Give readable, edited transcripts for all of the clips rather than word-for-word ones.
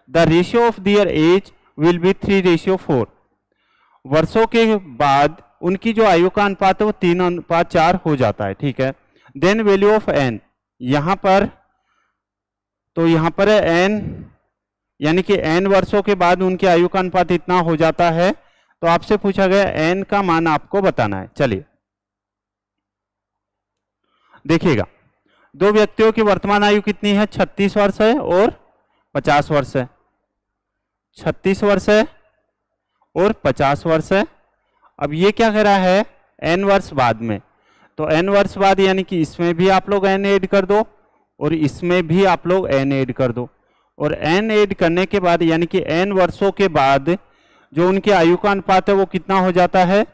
The ratio of their age will be 3:4। वर्षों के बाद उनकी जो आयु का अनुपात है वो 3:4 हो जाता है, ठीक है। देन वैल्यू ऑफ एन, यहां पर तो यहां पर है एन, यानी कि एन वर्षों के बाद उनकी आयु का अनुपात इतना हो जाता है। तो आपसे पूछा गया एन का मान आपको बताना है। चलिए देखिएगा, दो व्यक्तियों की वर्तमान आयु कितनी है, 36 वर्ष है और 50 वर्ष है। 36 वर्ष है और 50 वर्ष है। अब ये क्या कह रहा है, एन वर्ष बाद में, तो एन वर्ष बाद यानी कि इसमें भी आप लोग एन ऐड कर दो और इसमें भी आप लोग एन ऐड कर दो, और एन ऐड करने के बाद यानी कि एन वर्षों के बाद जो उनकी आयु का अनुपात है वो कितना हो जाता है,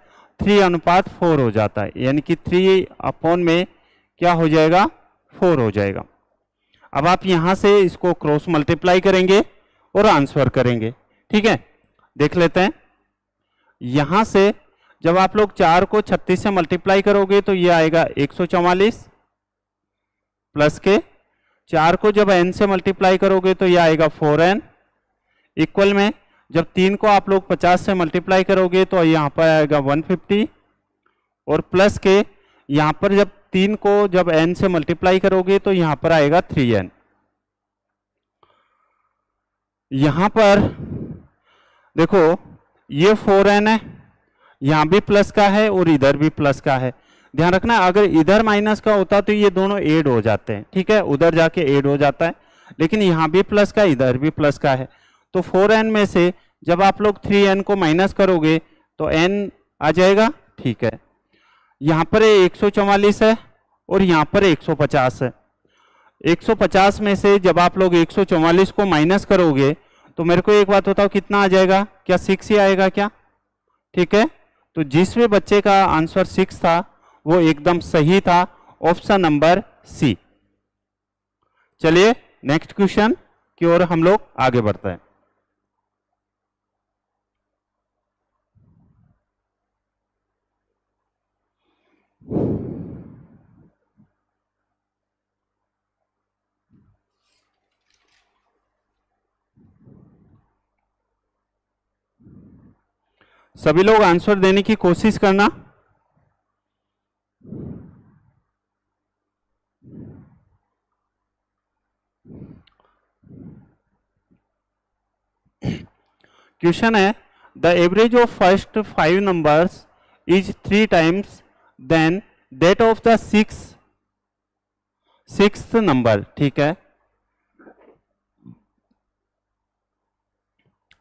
3:4 हो जाता है, यानी कि 3 में क्या हो जाएगा, 4 हो जाएगा। अब आप यहां से इसको क्रॉस मल्टीप्लाई करेंगे और आंसर करेंगे, ठीक है। देख लेते हैं, यहां से जब आप लोग 4 को 36 से मल्टीप्लाई करोगे तो ये आएगा 144, प्लस के 4 को जब n से मल्टीप्लाई करोगे तो ये आएगा 4n, इक्वल में जब 3 को आप लोग 50 से मल्टीप्लाई करोगे तो यहाँ पर आएगा 150, और प्लस के यहाँ पर जब 3 को जब n से मल्टीप्लाई करोगे तो यहाँ पर आएगा 3n। यहाँ पर देखो ये 4n है, यहाँ भी प्लस का है और इधर भी प्लस का है। ध्यान रखना, अगर इधर माइनस का होता तो ये दोनों ऐड हो जाते हैं, ठीक है, उधर जाके ऐड हो जाता है, लेकिन यहाँ भी प्लस का इधर भी प्लस का है। तो 4n में से जब आप लोग 3n को माइनस करोगे तो n आ जाएगा, ठीक है। यहाँ पर 144 है और यहाँ पर 150 है। 150 में से जब आप लोग 144 को माइनस करोगे तो मेरे को एक बात बताओ कितना आ जाएगा, क्या 6 ही आएगा क्या, ठीक है। तो जिस भी बच्चे का आंसर 6 था वो एकदम सही था, ऑप्शन नंबर सी। चलिए नेक्स्ट क्वेश्चन की ओर हम लोग आगे बढ़ते हैं। सभी लोग आंसर देने की कोशिश करना। क्वेश्चन है, the average of first 5 numbers is 3 times then that of the sixth number, ठीक है।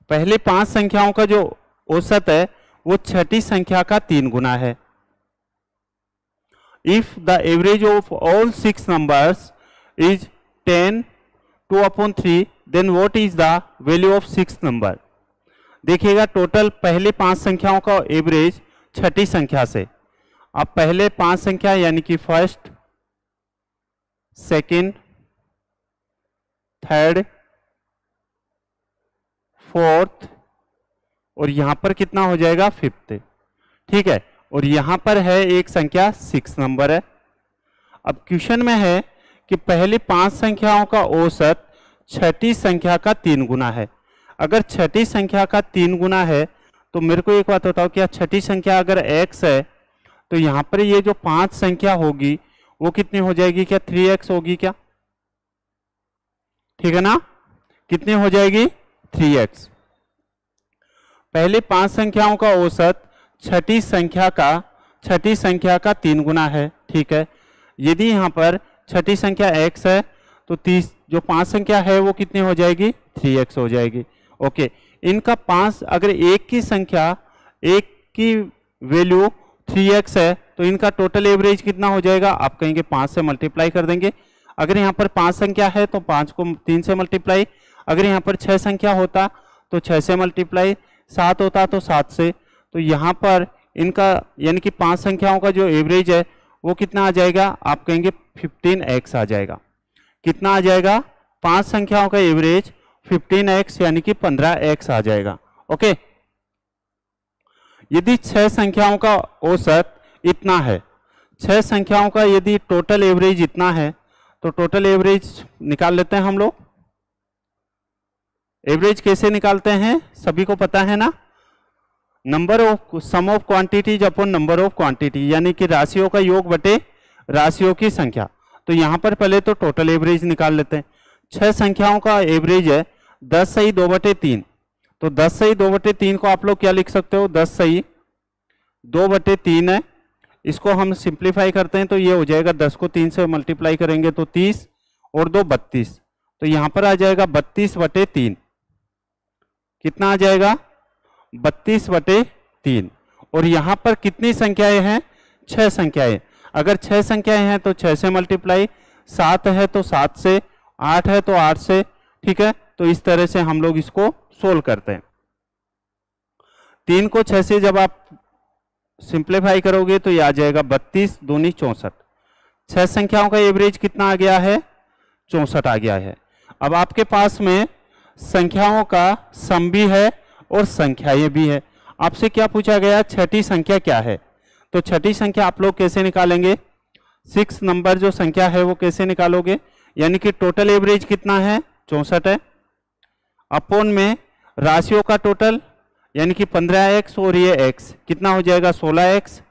पहले 5 संख्याओं का जो औसत है वो छठी संख्या का 3 गुना है। If the average of all 6 numbers is 10 2/3 then what is the value of 6th number. देखिएगा, टोटल पहले 5 संख्याओं का एवरेज छठी संख्या से, अब पहले 5 संख्या यानी कि फर्स्ट, सेकंड, थर्ड, फोर्थ और यहां पर कितना हो जाएगा 5th, ठीक है। और यहां पर है एक संख्या 6 नंबर है। अब क्वेश्चन में है कि पहले 5 संख्याओं का औसत छठी संख्या का 3 गुना है। अगर छठी संख्या का 3 गुना है तो मेरे को एक बात बताओ, क्या छठी संख्या अगर x है तो यहां पर ये जो 5 संख्या होगी वो कितनी हो जाएगी, क्या 3x होगी क्या, ठीक है ना, कितनी हो जाएगी 3x। पहले 5 संख्याओं का औसत छठी संख्या का 3 गुना है, ठीक है। यदि यहाँ पर छठी संख्या x है तो 30 जो 5 संख्या है वो कितनी हो जाएगी 3x हो जाएगी। ओके, इनका 5 अगर एक की संख्या एक की वैल्यू 3x है तो इनका टोटल एवरेज कितना हो जाएगा, आप कहेंगे 5 से मल्टीप्लाई कर देंगे। अगर यहाँ पर 5 संख्या है तो 5 को 3 से मल्टीप्लाई, अगर यहाँ पर 6 संख्या होता तो 6 से मल्टीप्लाई, 7 होता तो 7 से। तो यहाँ पर इनका यानी कि 5 संख्याओं का जो एवरेज है वो कितना आ जाएगा, आप कहेंगे 15x आ जाएगा। कितना आ जाएगा, 5 संख्याओं का एवरेज 15x यानी कि 15x आ जाएगा। ओके, यदि 6 संख्याओं का औसत इतना है, 6 संख्याओं का यदि टोटल एवरेज इतना है तो टोटल एवरेज निकाल लेते हैं हम लोग। एवरेज कैसे निकालते हैं सभी को पता है ना, number of sum of quantities upon number of quantity, यानी कि राशियों का योग बटे राशियों की संख्या। तो यहाँ पर पहले तो टोटल एवरेज निकाल लेते हैं। 6 संख्याओं का एवरेज है 10 सही 2/3। तो 10 सही 2/3 को आप लोग क्या लिख सकते हो, 10 सही 2/3 है। इसको हम सिंप्लीफाई करते हैं तो ये हो जाएगा 10 को 3 से मल्टीप्लाई करेंगे तो 30 और 2 32। तो यहाँ पर आ जाएगा 32/3। कितना आ जाएगा 32/3। और यहाँ पर कितनी संख्याएं हैं, 6 संख्याएं। अगर 6 संख्याएं हैं तो 6 से मल्टीप्लाई, 7 है तो 7 से, 8 है तो 8 से, ठीक है। तो इस तरह से हम लोग इसको सोल्व करते हैं। 3 को 6 से जब आप सिंप्लीफाई करोगे तो ये आ जाएगा 32 दूनी 64। 6 संख्याओं का एवरेज कितना आ गया है, 64 आ गया है। अब आपके पास में संख्याओं का सम भी है और संख्याएं भी है। आपसे क्या पूछा गया, छठी संख्या क्या है। तो छठी संख्या आप लोग कैसे निकालेंगे, 6 नंबर जो संख्या है वो कैसे निकालोगे, यानी कि टोटल एवरेज कितना है 64 है, अपोन में राशियों का टोटल यानी कि 15x और ये x कितना हो जाएगा 16x,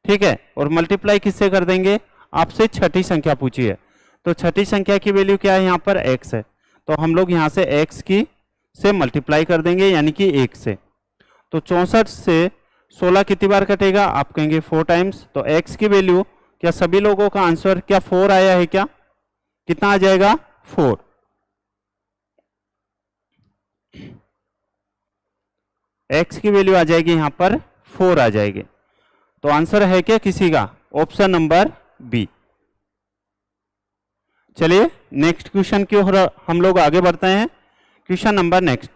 ठीक है। और मल्टीप्लाई किससे कर देंगे, आपसे छठी संख्या पूछी है। तो छठी संख्या की वैल्यू क्या है, यहाँ पर x है। तो हम लोग यहाँ से x की से मल्टीप्लाई कर देंगे यानी कि 1 से। तो 64 से 16 कितनी बार कटेगा, आप कहेंगे 4 टाइम्स। तो x की वैल्यू, क्या सभी लोगों का आंसर क्या 4 आया है, क्या कितना आ जाएगा 4। x की वैल्यू आ जाएगी यहाँ पर 4 आ जाएगी। तो आंसर है क्या किसी का, ऑप्शन नंबर बी। चलिए नेक्स्ट क्वेश्चन की ओर हम लोग आगे बढ़ते हैं। Question number next.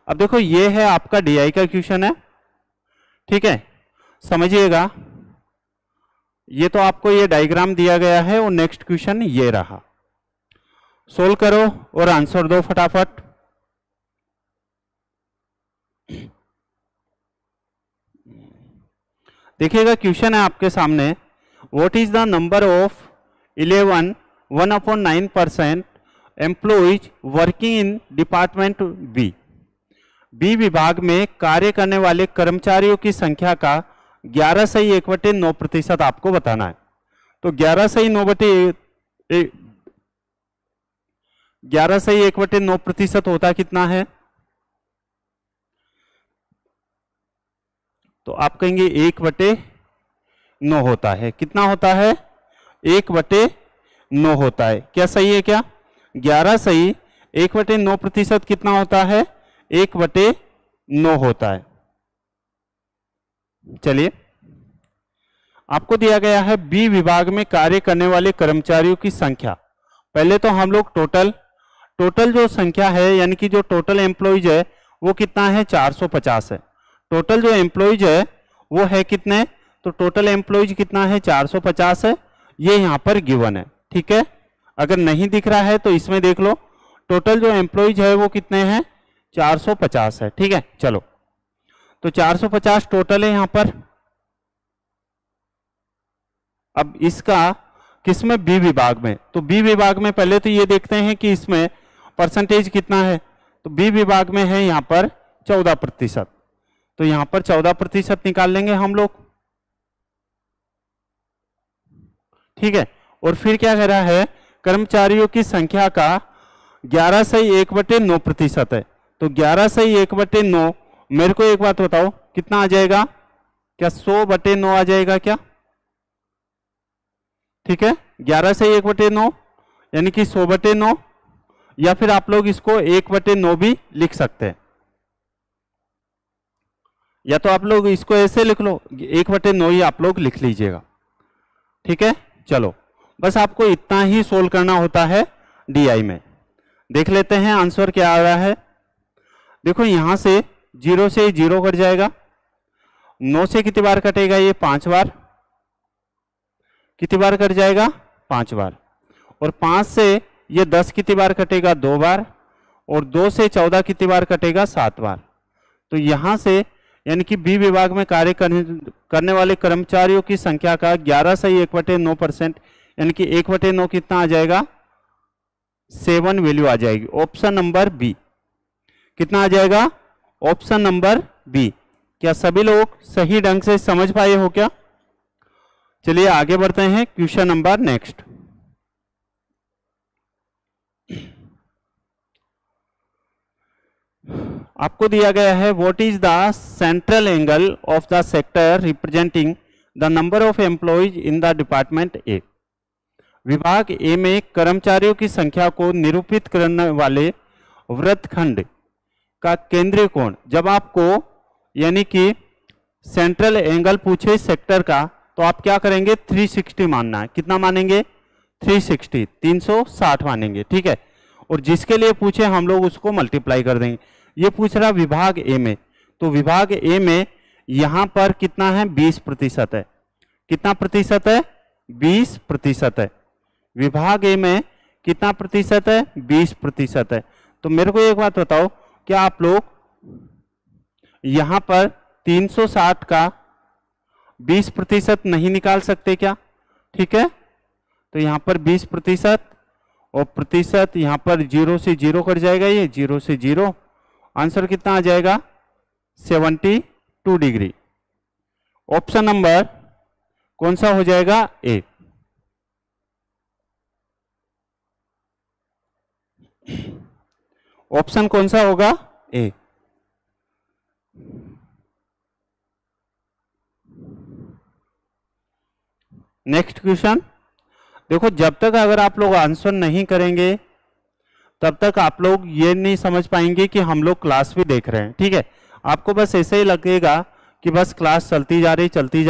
अब देखो ये है आपका डीआई का क्वेश्चन है, ठीक है, समझिएगा। ये तो आपको ये डायग्राम दिया गया है और नेक्स्ट क्वेश्चन ये रहा। सोल्व करो और आंसर दो फटाफट। देखिएगा क्वेश्चन है आपके सामने, what is the number of 11 1/9% employees working in department B. B विभाग में कार्य करने वाले कर्मचारियों की संख्या का 11 सही 1/9% आपको बताना है। तो 11 सही 1/9% होता कितना है, तो आप कहेंगे 1/9 होता है। कितना होता है, 1/9 होता है। क्या सही है, क्या 11 सही 1/9% कितना होता है, 1/9 होता है। चलिए आपको दिया गया है बी विभाग में कार्य करने वाले कर्मचारियों की संख्या। पहले तो हम लोग टोटल जो संख्या है यानी कि जो टोटल एम्प्लॉइज है वो कितना है 450 है। टोटल जो एम्प्लॉइज है वो है कितने, तो टोटल एम्प्लॉइज कितना है 450 है। ये यहाँ पर गिवन है, ठीक है। अगर नहीं दिख रहा है तो इसमें देख लो, टोटल जो एम्प्लॉइज है वो कितने हैं 450 है, ठीक है। चलो तो 450 टोटल है यहाँ पर। अब इसका किसमें, बी विभाग में। तो बी विभाग में पहले तो ये देखते हैं कि इसमें परसेंटेज कितना है। तो बी विभाग में है यहाँ पर 14%। तो यहाँ पर 14% निकाल लेंगे हम लोग, ठीक है। और फिर क्या कह रहा है, कर्मचारियों की संख्या का 11 सही 1/9% है। तो 11 सही 1/9, मेरे को एक बात बताओ कितना आ जाएगा, क्या 100/9 आ जाएगा क्या, ठीक है। 11 सही 1/9 यानी कि 100/9, या फिर आप लोग इसको 1/9 भी लिख सकते हैं, या तो आप लोग इसको ऐसे लिख लो 1/9 ही आप लोग लिख लीजिएगा, ठीक है। चलो बस आपको इतना ही सोल्व करना होता है डीआई में। देख लेते हैं आंसर क्या आ रहा है। देखो यहां से 0 से 0 कट जाएगा, 9 से कितनी बार कटेगा, ये 5 बार। कितनी बार कट जाएगा, 5 बार। और 5 से ये 10 कितनी बार कटेगा, 2 बार। और 2 से 14 कितनी बार कटेगा, 7 बार। तो यहां से यानी कि बी विभाग में कार्य करने वाले कर्मचारियों की संख्या का 11 सही 1/9% यानी कि 1/9 कितना आ जाएगा, 7 वैल्यू आ जाएगी। ऑप्शन नंबर बी, कितना आ जाएगा? Option number B. क्या सभी लोग सही ढंग से समझ पाए हो क्या? चलिए आगे बढ़ते हैं, क्वेश्चन नंबर नेक्स्ट। आपको दिया गया है what is the central angle of the sector representing the number of employees in the department A. विभाग ए में कर्मचारियों की संख्या को निरूपित करने वाले वृत्तखंड का केंद्रीय कोण। जब आपको यानी कि सेंट्रल एंगल पूछे सेक्टर का, तो आप क्या करेंगे? 360 मानना है। कितना मानेंगे? 360, 360 मानेंगे, ठीक है। और जिसके लिए पूछे हम लोग उसको मल्टीप्लाई कर देंगे। ये पूछ रहा विभाग ए में, तो विभाग ए में यहां पर कितना है? 20% है। कितना प्रतिशत है? 20% है। विभाग ए में कितना प्रतिशत है? 20% है। तो मेरे को एक बात बताओ, क्या आप लोग यहां पर 360 का 20% नहीं निकाल सकते क्या? ठीक है, तो यहां पर 20% और प्रतिशत, यहां पर 0 से 0 कट जाएगा, ये 0 से 0, आंसर कितना आ जाएगा? 72 डिग्री। ऑप्शन नंबर कौन सा हो जाएगा? ए। ऑप्शन कौन सा होगा? ए। नेक्स्ट क्वेश्चन देखो, जब तक अगर आप लोग आंसर नहीं करेंगे तब तक आप लोग ये नहीं समझ पाएंगे कि हम लोग क्लास भी देख रहे हैं, ठीक है। आपको बस ऐसे ही लगेगा कि बस क्लास चलती जा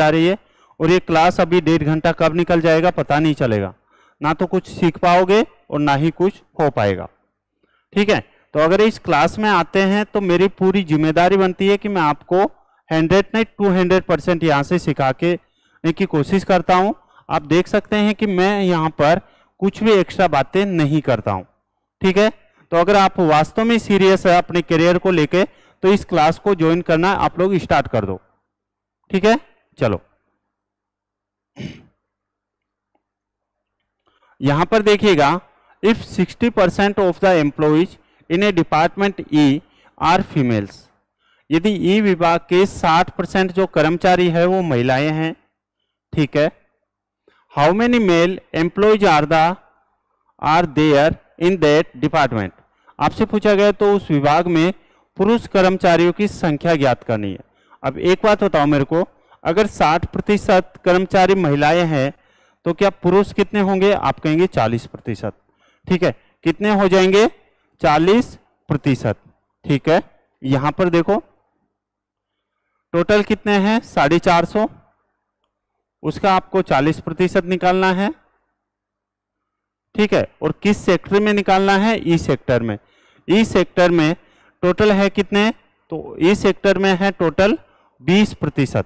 रही है और ये क्लास अभी 1.5 घंटा कब निकल जाएगा पता नहीं चलेगा। ना तो कुछ सीख पाओगे और ना ही कुछ हो पाएगा, ठीक है। तो अगर इस क्लास में आते हैं तो मेरी पूरी जिम्मेदारी बनती है कि मैं आपको 100 नहीं 200% यहाँ से सिखा के की कोशिश करता हूँ। आप देख सकते हैं कि मैं यहाँ पर कुछ भी एक्स्ट्रा बातें नहीं करता हूँ, ठीक है। तो अगर आप वास्तव में सीरियस है अपने करियर को लेके तो इस क्लास को ज्वाइन करना आप लोग स्टार्ट कर दो, ठीक है। चलो यहां पर देखिएगा, if 60% of the employees in A department E R females, यदि ई विभाग के 60% जो कर्मचारी है वो महिलाएं हैं, ठीक है। How many male employees are there in that department, आपसे पूछा गया तो उस विभाग में पुरुष कर्मचारियों की संख्या ज्ञात करनी है। अब एक बात बताओ मेरे को, अगर 60% कर्मचारी महिलाएं हैं तो क्या पुरुष कितने होंगे? आप कहेंगे 40%, ठीक है। कितने हो जाएंगे? 40%, ठीक है। यहां पर देखो टोटल कितने हैं? 450, उसका आपको 40% निकालना है, ठीक है। और किस सेक्टर में निकालना है? ई सेक्टर में। ई सेक्टर में टोटल है कितने? तो ई सेक्टर में है टोटल 20%,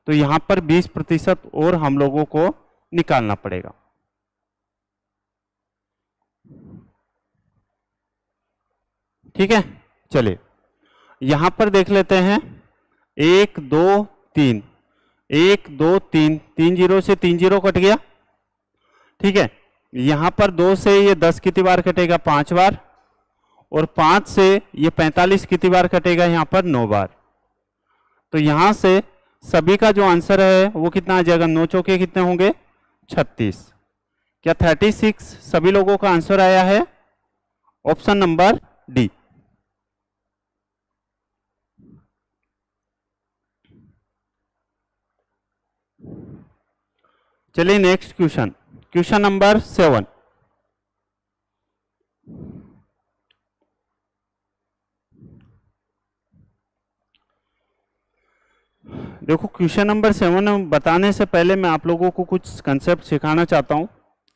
तो यहां पर 20% और हम लोगों को निकालना पड़ेगा, ठीक है। चलिए यहां पर देख लेते हैं, 1 2 3, 1 2 3, 3 0 से 3 0 कट गया, ठीक है। यहां पर 2 से ये 10 कितनी बार कटेगा? 5 बार, और 5 से ये 45 कितनी बार कटेगा? यहां पर 9 बार। तो यहां से सभी का जो आंसर है वो कितना आ जाएगा? 9 चौके कितने होंगे? 36। क्या 36 सभी लोगों का आंसर आया है? Option number D. चलिए नेक्स्ट क्वेश्चन, क्वेश्चन नंबर 7। देखो क्वेश्चन नंबर 7 बताने से पहले मैं आप लोगों को कुछ कंसेप्ट सिखाना चाहता हूं,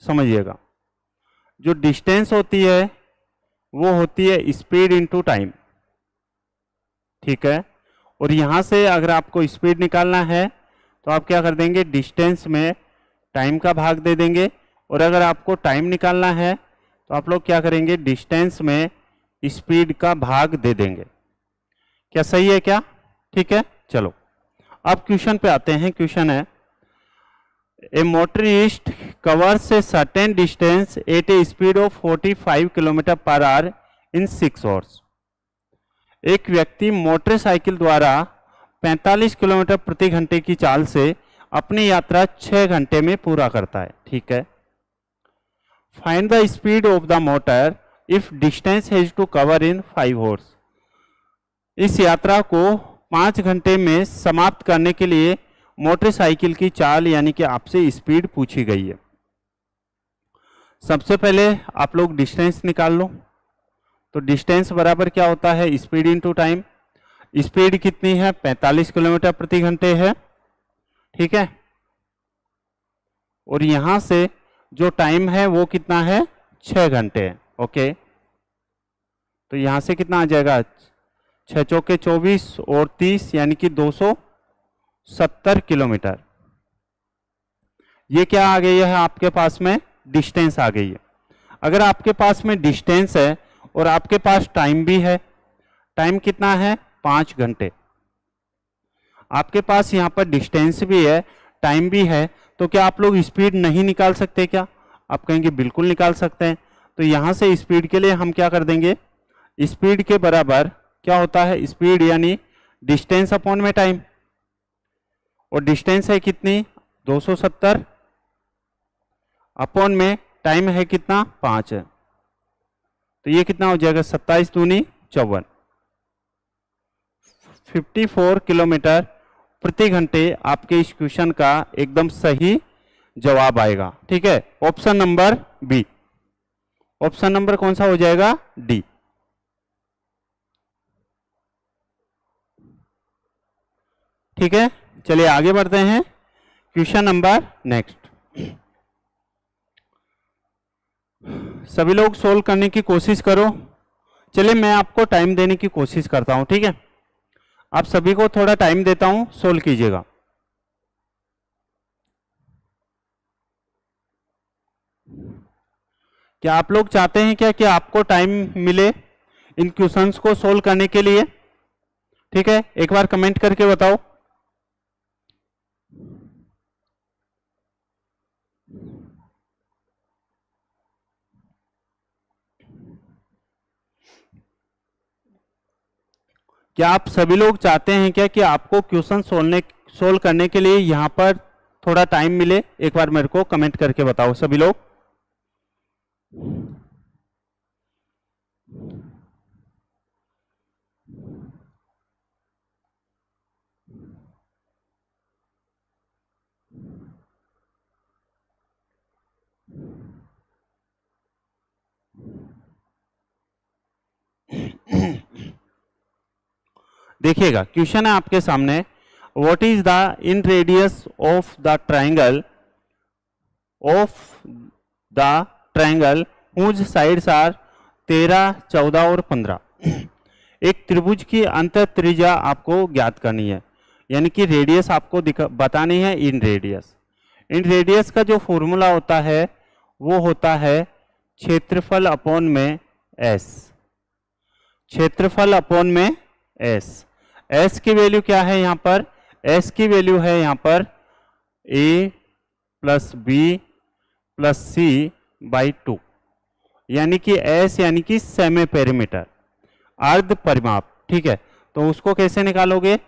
समझिएगा। जो डिस्टेंस होती है वो होती है स्पीड इनटू टाइम, ठीक है। और यहां से अगर आपको स्पीड निकालना है तो आप क्या कर देंगे? डिस्टेंस में टाइम का भाग दे देंगे, और अगर आपको टाइम निकालना है तो आप लोग क्या करेंगे? डिस्टेंस में स्पीड का भाग दे देंगे। क्या सही है क्या? ठीक है। चलो अब क्वेश्चन पे आते हैं। क्वेश्चन है, a motorist covers a certain distance at a speed of 45 kilometre per hour in 6 hours. एक व्यक्ति मोटरसाइकिल द्वारा 45 किलोमीटर प्रति घंटे की चाल से अपनी यात्रा 6 घंटे में पूरा करता है। ठीक है। Find the speed of the motor if distance has to cover in 5 hours. इस यात्रा को 5 घंटे में समाप्त करने के लिए मोटरसाइकिल की चाल यानी कि आपसे स्पीड पूछी गई है। सबसे पहले आप लोग डिस्टेंस निकाल लो। तो डिस्टेंस बराबर क्या होता है, स्पीड इनटू टाइम। स्पीड कितनी है, 45 किलोमीटर प्रति घंटे है। ठीक है। और यहां से जो टाइम है वो कितना है, 6 घंटे है। ओके। तो यहां से कितना आ जाएगा, 6 चौके 24 और 30 यानी कि 270 किलोमीटर। ये क्या आ गई है आपके पास में, डिस्टेंस आ गई है। अगर आपके पास में डिस्टेंस है और आपके पास टाइम भी है, टाइम कितना है, 5 घंटे। आपके पास यहां पर डिस्टेंस भी है, टाइम भी है, तो क्या आप लोग स्पीड नहीं निकाल सकते क्या? आप कहेंगे बिल्कुल निकाल सकते हैं। तो यहां से स्पीड के लिए हम क्या कर देंगे, स्पीड के बराबर क्या होता है, स्पीड यानी डिस्टेंस अपॉन में टाइम। और डिस्टेंस है कितनी, 270 अपॉन में टाइम है कितना, 5 है। तो ये कितना हो जाएगा, 27 दूनी 54, 54 किलोमीटर प्रति घंटे आपके इस क्वेश्चन का एकदम सही जवाब आएगा। ठीक है। Option number B. Option number कौन सा हो जाएगा, डी। ठीक है। चलिए आगे बढ़ते हैं। Question number next. सभी लोग सोल्व करने की कोशिश करो। चलिए मैं आपको टाइम देने की कोशिश करता हूं। ठीक है। आप सभी को थोड़ा टाइम देता हूं, सोल्व कीजिएगा। क्या आप लोग चाहते हैं क्या कि आपको टाइम मिले इन क्वेश्चंस को सोल्व करने के लिए? ठीक है, एक बार कमेंट करके बताओ। क्या आप सभी लोग चाहते हैं क्या कि आपको क्वेश्चन सोल्व करने के लिए यहां पर थोड़ा टाइम मिले? एक बार मेरे को कमेंट करके बताओ सभी लोग। देखिएगा क्वेश्चन है आपके सामने, what is the in radius of the triangle whose sides are 13, 14 और 15। एक त्रिभुज की अंतर त्रिज्या आपको ज्ञात करनी है, यानी कि रेडियस आपको बतानी है इन रेडियस। इन रेडियस का जो फॉर्मूला होता है वो होता है क्षेत्रफल अपॉन में एस। क्षेत्रफल अपॉन में एस। एस की वैल्यू क्या है यहां पर, एस की वैल्यू है यहां पर a plus B plus C by 2, यानी कि एस यानी कि सेमी पेरीमीटर, अर्ध परिमाप। ठीक है। तो उसको कैसे निकालोगे,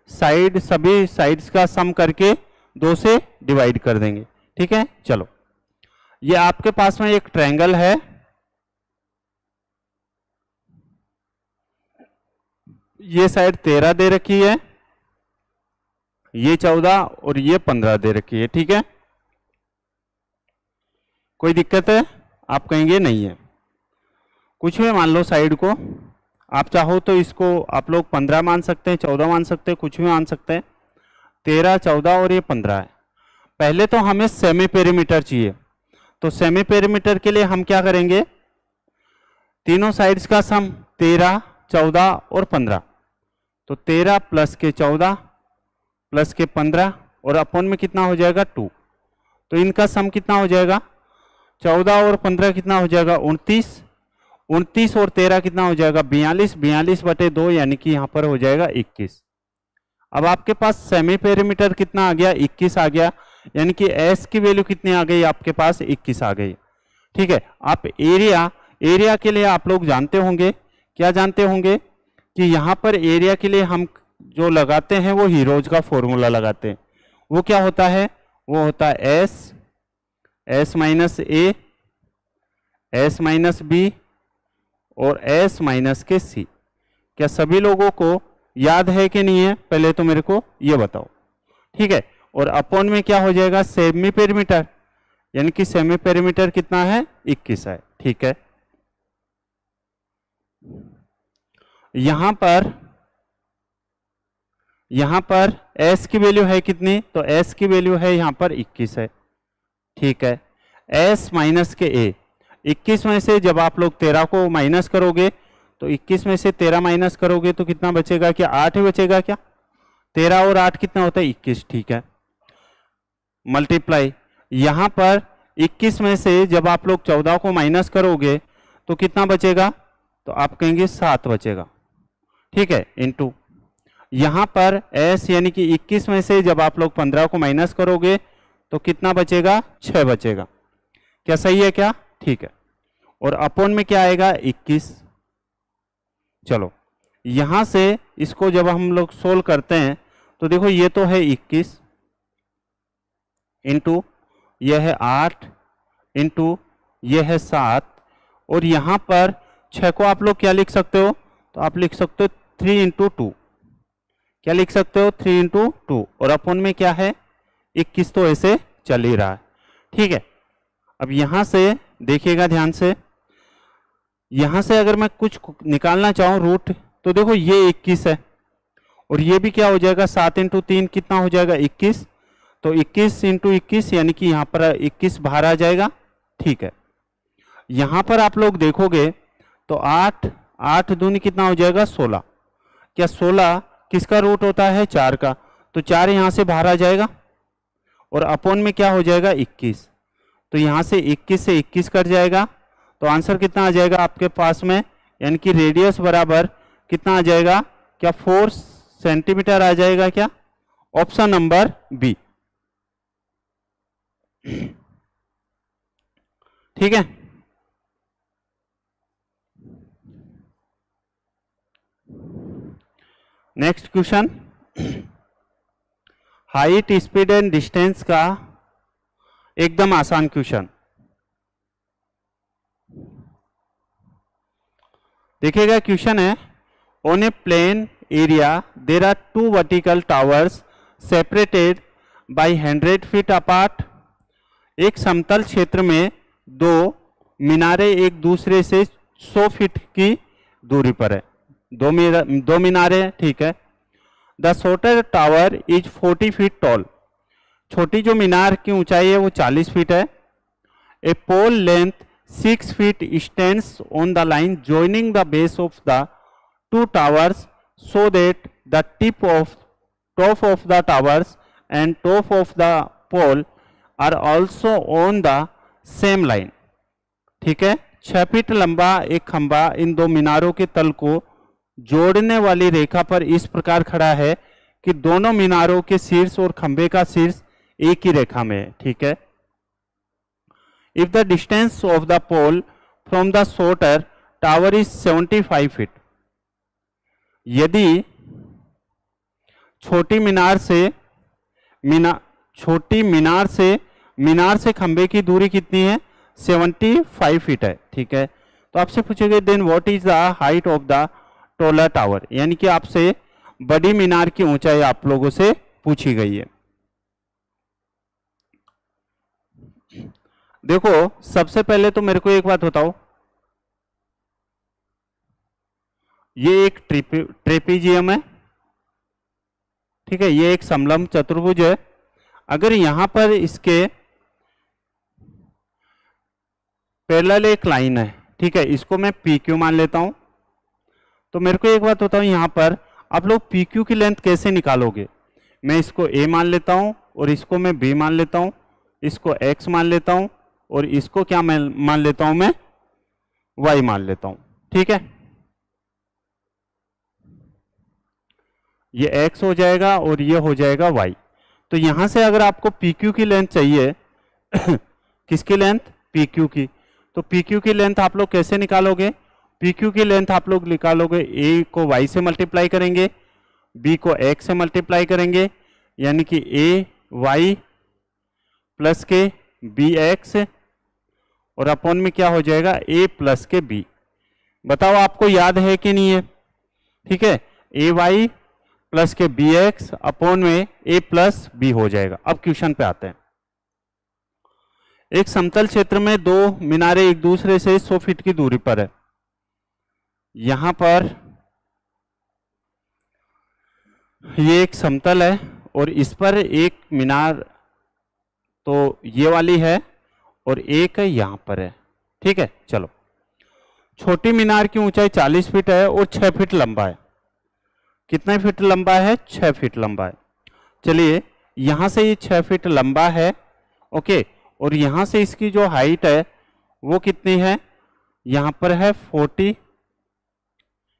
साइड सभी साइड्स का सम करके 2 से डिवाइड कर देंगे। ठीक है। चलो, ये आपके पास में एक ट्रायंगल है, ये साइड 13 दे रखी है, ये 14 और ये 15 दे रखी है। ठीक है। कोई दिक्कत है? आप कहेंगे नहीं है। कुछ भी मान लो साइड को, आप चाहो तो इसको आप लोग 15 मान सकते हैं, 14 मान सकते हैं, कुछ भी मान सकते हैं। 13, 14 और ये 15 है। पहले तो हमें सेमी पेरीमीटर चाहिए, तो सेमी पेरीमीटर के लिए हम क्या करेंगे, तीनों साइड्स का सम 13, 14 और 15। तो 13 प्लस के 14 प्लस के 15 और अपॉन में कितना हो जाएगा 2। तो इनका सम कितना हो जाएगा, 14 और 15 कितना हो जाएगा 29, 29 और 13 कितना हो जाएगा 42, 42 बटे 2 यानी कि यहां पर हो जाएगा 21। अब आपके पास सेमी पेरीमीटर कितना आ गया, 21 आ गया, यानी कि एस की वैल्यू कितनी आ गई आपके पास, 21 आ गई। ठीक है। आप एरिया के लिए आप लोग जानते होंगे, क्या जानते होंगे कि यहाँ पर एरिया के लिए हम जो लगाते हैं वो हीरोज का फॉर्मूला लगाते हैं। वो क्या होता है? वो होता है एस माइनस ए, एस माइनस बी और एस माइनस के सी। क्या सभी लोगों को याद है कि नहीं है? पहले तो मेरे को ये बताओ, ठीक है। और अपॉन में क्या हो जाएगा? सेमी पेरीमीटर, यानी कि सेमी पेरीमीटर कितना है? 21 है, ठीक है। यहां पर s की वैल्यू है कितनी? तो s की वैल्यू है यहां पर 21 है, ठीक है। s माइनस के a, 21 में से जब आप लोग 13 को माइनस करोगे तो 21 में से 13 माइनस करोगे तो कितना बचेगा? क्या 8 ही बचेगा? क्या 13 और 8 कितना होता है? 21, ठीक है। मल्टीप्लाई, यहां पर 21 में से जब आप लोग 14 को माइनस करोगे तो कितना बचेगा? तो आप कहेंगे 7 बचेगा, ठीक है। इनटू यहां पर s यानी कि 21 में से जब आप लोग 15 को माइनस करोगे तो कितना बचेगा? 6 बचेगा। क्या सही है? क्या ठीक है। और अपॉन में क्या आएगा? 21। चलो यहां से इसको जब हम लोग सोल्व करते हैं तो देखो ये तो है 21 इंटू यह है 8 इंटू यह है 7, और यहां पर 6 को आप लोग क्या लिख सकते हो? तो आप लिख सकते हो 3 इंटू 2। क्या लिख सकते हो? 3 इंटू 2, और अपॉन में क्या है? 21 तो ऐसे चल ही रहा है, ठीक है। अब यहां से देखिएगा ध्यान से, यहां से अगर मैं कुछ निकालना चाहूं रूट, तो देखो ये 21 है और ये भी क्या हो जाएगा? 7 इंटू 3 कितना हो जाएगा? 21। तो 21 इंटू 21 यानी कि यहां पर 21 बाहर आ जाएगा, ठीक है। यहां पर आप लोग देखोगे तो 8 दूनी कितना हो जाएगा? 16। क्या 16 किसका रूट होता है? 4 का, तो 4 यहां से बाहर आ जाएगा और अपॉन में क्या हो जाएगा? 21। तो यहां से 21 से 21 कट जाएगा, तो आंसर कितना आ जाएगा आपके पास में? यानी कि रेडियस बराबर कितना आ जाएगा? क्या 4 सेंटीमीटर आ जाएगा? क्या ऑप्शन नंबर बी, ठीक है। Next question, height, speed and distance का एकदम आसान क्वेश्चन। देखिएगा क्वेश्चन है, on a plane area there are 2 vertical towers separated by 100 feet apart. एक समतल क्षेत्र में 2 मीनारें एक दूसरे से 100 फीट की दूरी पर है। दो मीनारें, ठीक है। The shorter tower is 40 feet tall. छोटी जो मीनार की ऊंचाई है वो 40 फीट है। A pole length 6 feet stands on the line joining the base of the 2 towers so that the top of the towers and top of the pole are also on the same line। ठीक है। 6 feet लंबा एक खंबा इन 2 मीनारों के तल को जोड़ने वाली रेखा पर इस प्रकार खड़ा है कि दोनों मीनारों के शीर्ष और खंबे का शीर्ष एक ही रेखा में है, ठीक है। If the distance of the pole from the shorter tower is 75 feet, यदि छोटी मीनार से खंबे की दूरी कितनी है? 75 फीट है, ठीक है। तो आपसे पूछेंगे then what is the height of the taller tower, यानी कि आपसे बड़ी मीनार की ऊंचाई आप लोगों से पूछी गई है। देखो सबसे पहले तो मेरे को एक बात बताओ, ये एक ट्रेपीजियम है, ठीक है। ये एक समलंब चतुर्भुज है। अगर यहां पर इसके पैरेलल एक लाइन है, ठीक है, इसको मैं पी क्यू मान लेता हूं। तो मेरे को एक बात बताओ, यहां पर आप लोग पी क्यू की लेंथ कैसे निकालोगे? मैं इसको ए मान लेता हूं और इसको मैं बी मान लेता हूं, इसको एक्स मान लेता हूं और इसको क्या मान लेता हूं? मैं y मान लेता हूं, ठीक है। ये x हो जाएगा और ये हो जाएगा y। तो यहां से अगर आपको PQ की लेंथ चाहिए किसकी लेंथ? PQ की। तो PQ की लेंथ आप लोग कैसे निकालोगे? पी क्यू की लेंथ आप लोग निकालोगे, ए को वाई से मल्टीप्लाई करेंगे, बी को एक्स से मल्टीप्लाई करेंगे, यानी कि ए वाई प्लस के बी एक्स, और अपॉन में क्या हो जाएगा ए प्लस के बी। बताओ आपको याद है कि नहीं है? ठीक है, ए वाई प्लस के बी एक्स अपॉन में ए प्लस बी हो जाएगा। अब क्वेश्चन पे आते हैं। एक समतल क्षेत्र में दो मीनारें एक दूसरे से 100 फीट की दूरी पर है। यहां पर ये एक समतल है और इस पर एक मीनार तो ये वाली है और एक यहां पर है। ठीक है, चलो। छोटी मीनार की ऊंचाई 40 फीट है और 6 फीट लंबा है। कितने फीट लंबा है? 6 फीट लंबा है। चलिए, यहां से ये 6 फीट लंबा है, ओके, और यहां से इसकी जो हाइट है वो कितनी है? यहां पर है 40,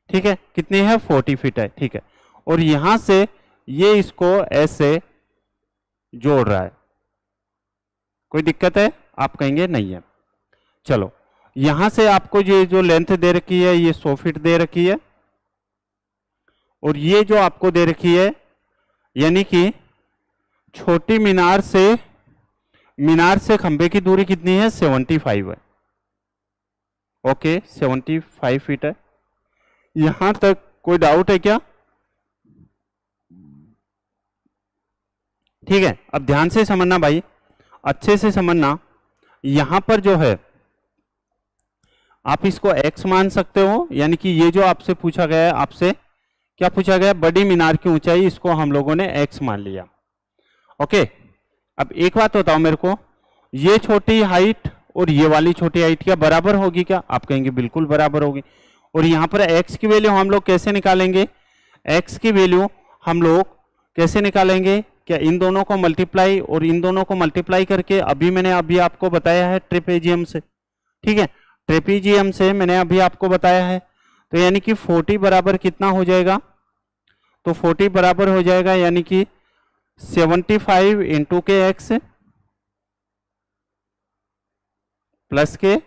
ठीक है, कितनी है? 40 फीट है, ठीक है। और यहां से ये इसको ऐसे जोड़ रहा है। कोई दिक्कत है? आप कहेंगे नहीं है। चलो, यहां से आपको ये जो लेंथ दे रखी है ये 100 फीट दे रखी है, और ये जो आपको दे रखी है, यानी कि छोटी मीनार से खंबे की दूरी कितनी है? 75 है। ओके, 75 फीट है। यहां तक कोई डाउट है क्या? ठीक है, अब ध्यान से समझना भाई, अच्छे से समझना। यहां पर जो है आप इसको x मान सकते हो, यानी कि ये जो आपसे पूछा गया है, आपसे क्या पूछा गया? बड़ी मीनार की ऊंचाई, इसको हम लोगों ने x मान लिया। ओके, अब एक बात बताओ मेरे को, ये छोटी हाइट और ये वाली छोटी हाइट क्या बराबर होगी क्या? आप कहेंगे बिल्कुल बराबर होगी। और यहां पर x की वैल्यू हम लोग कैसे निकालेंगे? x की वैल्यू हम लोग कैसे निकालेंगे? क्या इन दोनों को मल्टीप्लाई और इन दोनों को मल्टीप्लाई करके, मैंने अभी आपको बताया है ट्रेपेजियम से, ठीक है, ट्रेपेजियम से मैंने अभी आपको बताया है। तो यानी कि 40 बराबर कितना हो जाएगा? तो 40 बराबर हो जाएगा यानी कि 75 इंटू के एक्स प्लस के,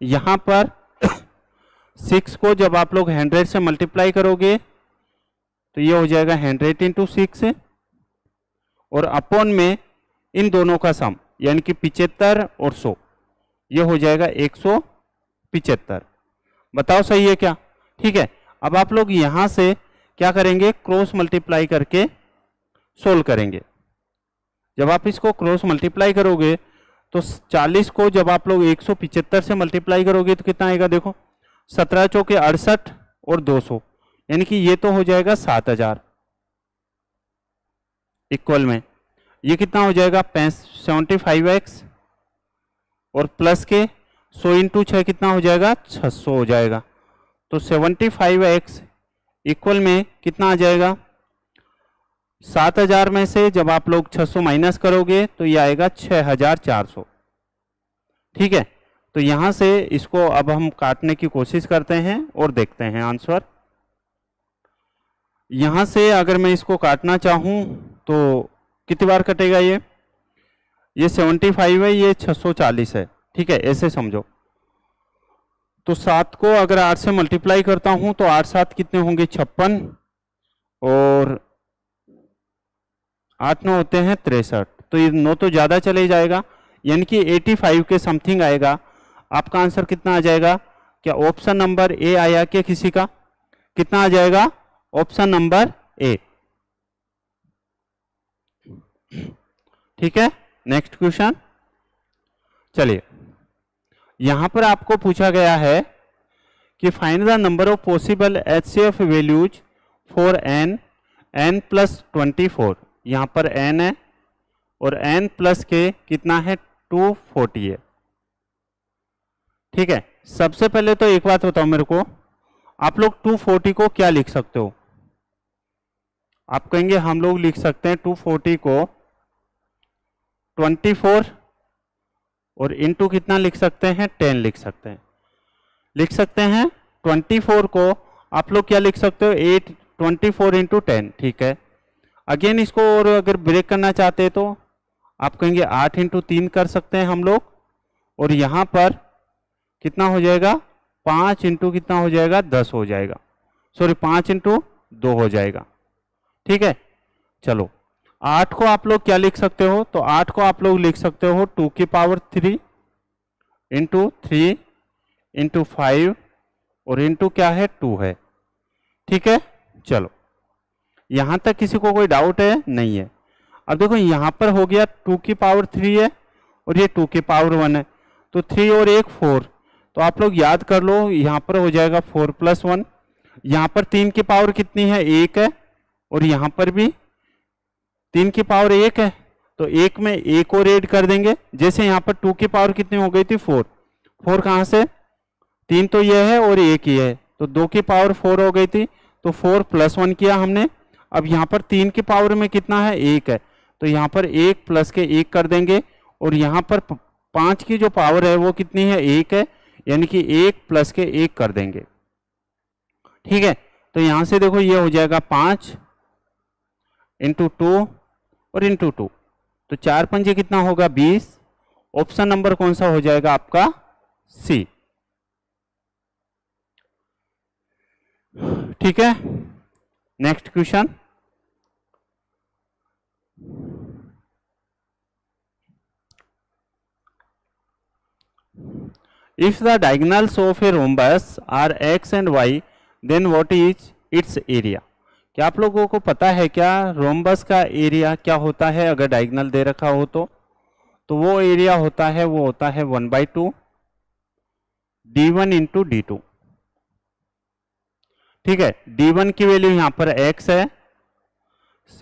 यहां पर 6 को जब आप लोग 100 से मल्टीप्लाई करोगे तो ये हो जाएगा 100 इंटू 6, और अपॉन में इन दोनों का सम, यानी कि 75 और 100, ये हो जाएगा 175। बताओ सही है क्या? ठीक है, अब आप लोग यहां से क्या करेंगे? क्रॉस मल्टीप्लाई करके सोल्व करेंगे। जब आप इसको क्रॉस मल्टीप्लाई करोगे तो 40 को जब आप लोग 175 से मल्टीप्लाई करोगे तो कितना आएगा? देखो, 17 चौके 68 और 200, यानी कि ये तो हो जाएगा 7000 इक्वल में ये कितना हो जाएगा? 75x और प्लस के 100 इंटू 6 कितना हो जाएगा? 600 हो जाएगा। तो 75x इक्वल में कितना आ जाएगा? 7000 में से जब आप लोग 600 माइनस करोगे तो ये आएगा 6400। ठीक है, तो यहां से इसको अब हम काटने की कोशिश करते हैं और देखते हैं आंसर। यहां से अगर मैं इसको काटना चाहूं तो कितनी बार कटेगा? ये 75 है, ये 640 है, ठीक है, ऐसे समझो। तो 7 को अगर 8 से मल्टीप्लाई करता हूं तो 8 7 कितने होंगे? 56, और 8 9 होते हैं 63, तो ये 9 तो ज्यादा चले जाएगा, यानी कि 85 के समथिंग आएगा। आपका आंसर कितना आ जाएगा? क्या ऑप्शन नंबर ए आया क्या किसी का? कितना आ जाएगा? Option number A. ठीक है, नेक्स्ट क्वेश्चन। चलिए, यहां पर आपको पूछा गया है कि find the number of possible HCF values for n plus 24। यहां पर n है और n प्लस के कितना है? 240 है। ठीक है, सबसे पहले तो एक बात बताओ मेरे को, आप लोग 240 को क्या लिख सकते हो? आप कहेंगे हम लोग लिख सकते हैं 240 को 24 और इंटू कितना लिख सकते हैं? 10 लिख सकते हैं। लिख सकते हैं 24 को आप लोग क्या लिख सकते हो? 24 इंटू 10, ठीक है। अगेन इसको और अगर ब्रेक करना चाहते हैं तो आप कहेंगे 8 इंटू 3 कर सकते हैं हम लोग, और यहां पर कितना हो जाएगा? 5 इंटू कितना हो जाएगा, 10 हो जाएगा, सॉरी 5 इंटू 2 हो जाएगा। ठीक है, चलो 8 को आप लोग क्या लिख सकते हो, तो 8 को आप लोग लिख सकते हो 2 की पावर 3 इंटू 3 इंटू 5 और इंटू क्या है 2 है। ठीक है, चलो यहां तक किसी को कोई डाउट है, नहीं है। अब देखो यहां पर हो गया 2 की पावर 3 है और ये 2 की पावर 1 है, तो 3 और 1 4, तो आप लोग याद कर लो यहां पर हो जाएगा 4 + 1। यहां पर 3 की पावर कितनी है, 1 है, और यहां पर भी 3 की पावर 1 है, तो 1 में 1 और ऐड कर देंगे। जैसे यहाँ पर 2 की पावर कितनी हो गई थी, 4, 4 कहाँ से, 3 तो ये है और 1 ही है, तो 2 की पावर 4 हो गई थी, तो 4 + 1 किया हमने। अब यहाँ पर 3 की पावर में कितना है, 1 है, तो यहाँ पर 1 + के 1 कर देंगे, और यहाँ पर 5 की जो पावर है वो कितनी है, 1 है, यानी कि 1 + के 1 कर देंगे। ठीक है, तो यहाँ से देखो ये हो जाएगा 5 इंटू 2 और इंटू 2, तो 4 पंजे कितना होगा, 20। ऑप्शन नंबर कौन सा हो जाएगा आपका, सी। ठीक है, next question. If the diagonals of a rhombus are x and y, then what is its area? क्या आप लोगों को पता है क्या रोम्बस का एरिया क्या होता है अगर डायगोनल दे रखा हो तो वो एरिया होता है, वो होता है 1/2 d1 इंटू d2। ठीक है, d1 की वैल्यू यहां पर x है,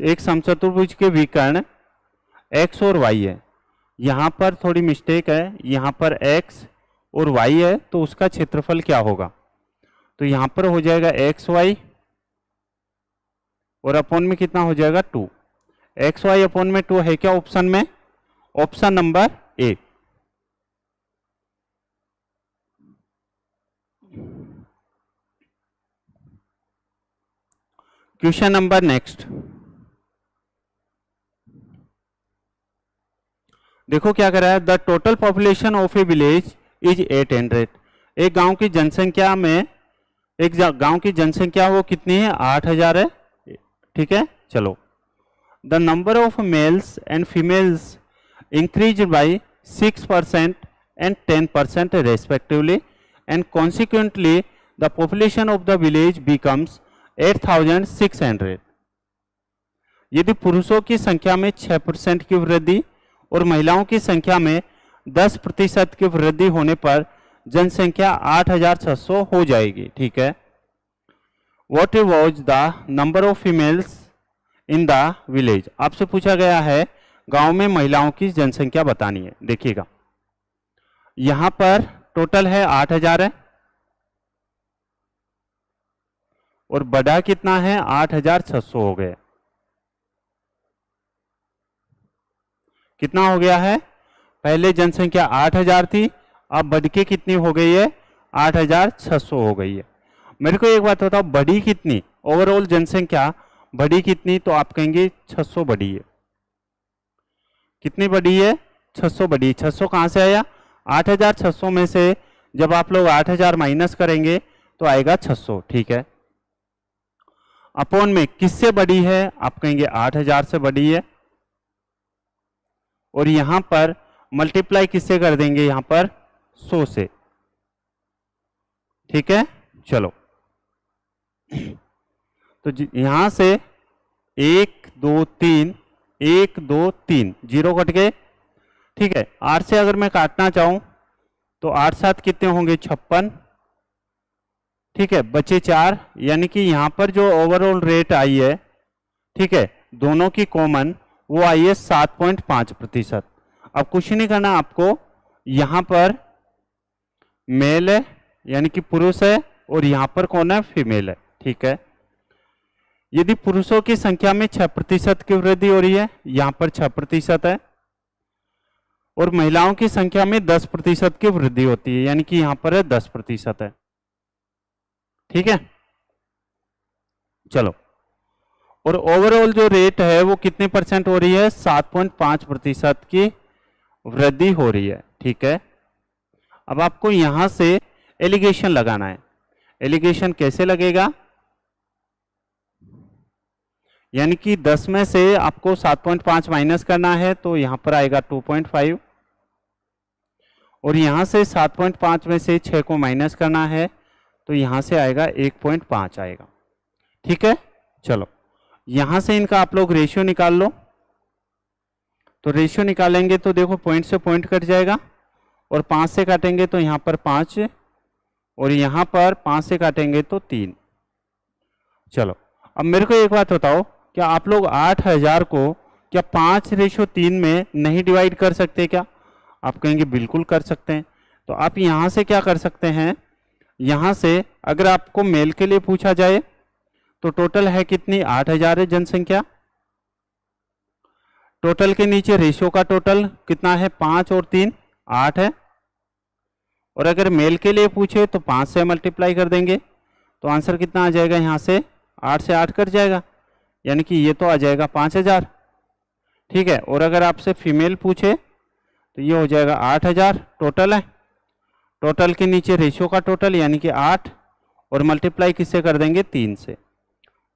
एक समचतुर्भुज के विकर्ण x और y है। यहां पर थोड़ी मिस्टेक है, यहां पर x और y है, तो उसका क्षेत्रफल क्या होगा, तो यहां पर हो जाएगा xy और अपॉन में कितना हो जाएगा 2। xy अपॉन में 2 है क्या ऑप्शन में, option number A. Question number next, देखो क्या कर रहा है, the total population of A village is 800। एक गांव की जनसंख्या में, एक गांव की जनसंख्या वो कितनी है, 8000 है। ठीक है, चलो the number of males and females increase by 6% and 10% respectively, and consequently the population of the village becomes 8600। यदि पुरुषों की संख्या में 6% की वृद्धि और महिलाओं की संख्या में 10% की वृद्धि होने पर जनसंख्या 8600 हो जाएगी। ठीक है, what was the number of females in the village. आपसे पूछा गया है गांव में महिलाओं की जनसंख्या बतानी है। देखिएगा यहां पर टोटल है 8000 है और बढ़ा कितना है, 8600 हो गए। कितना हो गया है, पहले जनसंख्या 8000 थी, अब बढ़ के कितनी हो गई है, 8600 हो गई है। मेरे को एक बात बताओ, बढ़ी कितनी, ओवरऑल जनसंख्या बढ़ी कितनी, तो आप कहेंगे 600 बढ़ी है। कितनी बढ़ी है, 600 बढ़ी। 600 कहां से आया, 8600 में से जब आप लोग 8000 माइनस करेंगे तो आएगा 600। ठीक है, अपॉन में किससे बढ़ी है, आप कहेंगे 8000 से बढ़ी है, और यहां पर मल्टीप्लाई किससे कर देंगे, यहां पर 100 से। ठीक है, चलो तो यहां से 1 2 3 1 2 3 जीरो कट गए। ठीक है, 8 से अगर मैं काटना चाहूं तो 8 7 कितने होंगे, 56। ठीक है, बचे 4, यानी कि यहां पर जो ओवरऑल रेट आई है, ठीक है, दोनों की कॉमन वो आई है 7.5%। अब कुछ नहीं करना आपको, यहां पर मेल है यानी कि पुरुष है और यहां पर कौन है, फीमेल है। ठीक है, यदि पुरुषों की संख्या में 6% की वृद्धि हो रही है, यहां पर 6% है, और महिलाओं की संख्या में 10% की वृद्धि होती है, यानी कि यहां पर है 10% है। ठीक है, चलो, और ओवरऑल जो रेट है वो कितने परसेंट हो रही है, 7.5% की वृद्धि हो रही है। ठीक है, अब आपको यहां से एलिगेशन लगाना है। एलिगेशन कैसे लगेगा, यानी कि 10 में से आपको 7.5 माइनस करना है तो यहां पर आएगा 2.5, और यहां से 7.5 में से 6 को माइनस करना है तो यहां से आएगा 1.5 आएगा। ठीक है, चलो यहां से इनका आप लोग रेशियो निकाल लो। तो रेशियो निकालेंगे तो देखो पॉइंट से पॉइंट कट जाएगा, और 5 से काटेंगे तो यहाँ पर 5, और यहाँ पर 5 से काटेंगे तो 3। चलो अब मेरे को एक बात बताओ, क्या आप लोग 8000 को क्या 5:3 में नहीं डिवाइड कर सकते क्या? आप कहेंगे बिल्कुल कर सकते हैं। तो आप यहाँ से क्या कर सकते हैं, यहाँ से अगर आपको मेल के लिए पूछा जाए तो टोटल है कितनी, 8000 है जनसंख्या। टोटल के नीचे रेशियो का टोटल कितना है, 5 और 3 8 है। और अगर मेल के लिए पूछे तो 5 से मल्टीप्लाई कर देंगे तो आंसर कितना आ जाएगा, यहाँ से 8 से 8 कट जाएगा, यानी कि ये तो आ जाएगा 5000। ठीक है, और अगर आपसे फीमेल पूछे तो ये हो जाएगा 8000 टोटल है। टोटल के नीचे रेशियो का टोटल यानी कि 8, और मल्टीप्लाई किससे कर देंगे, 3 से,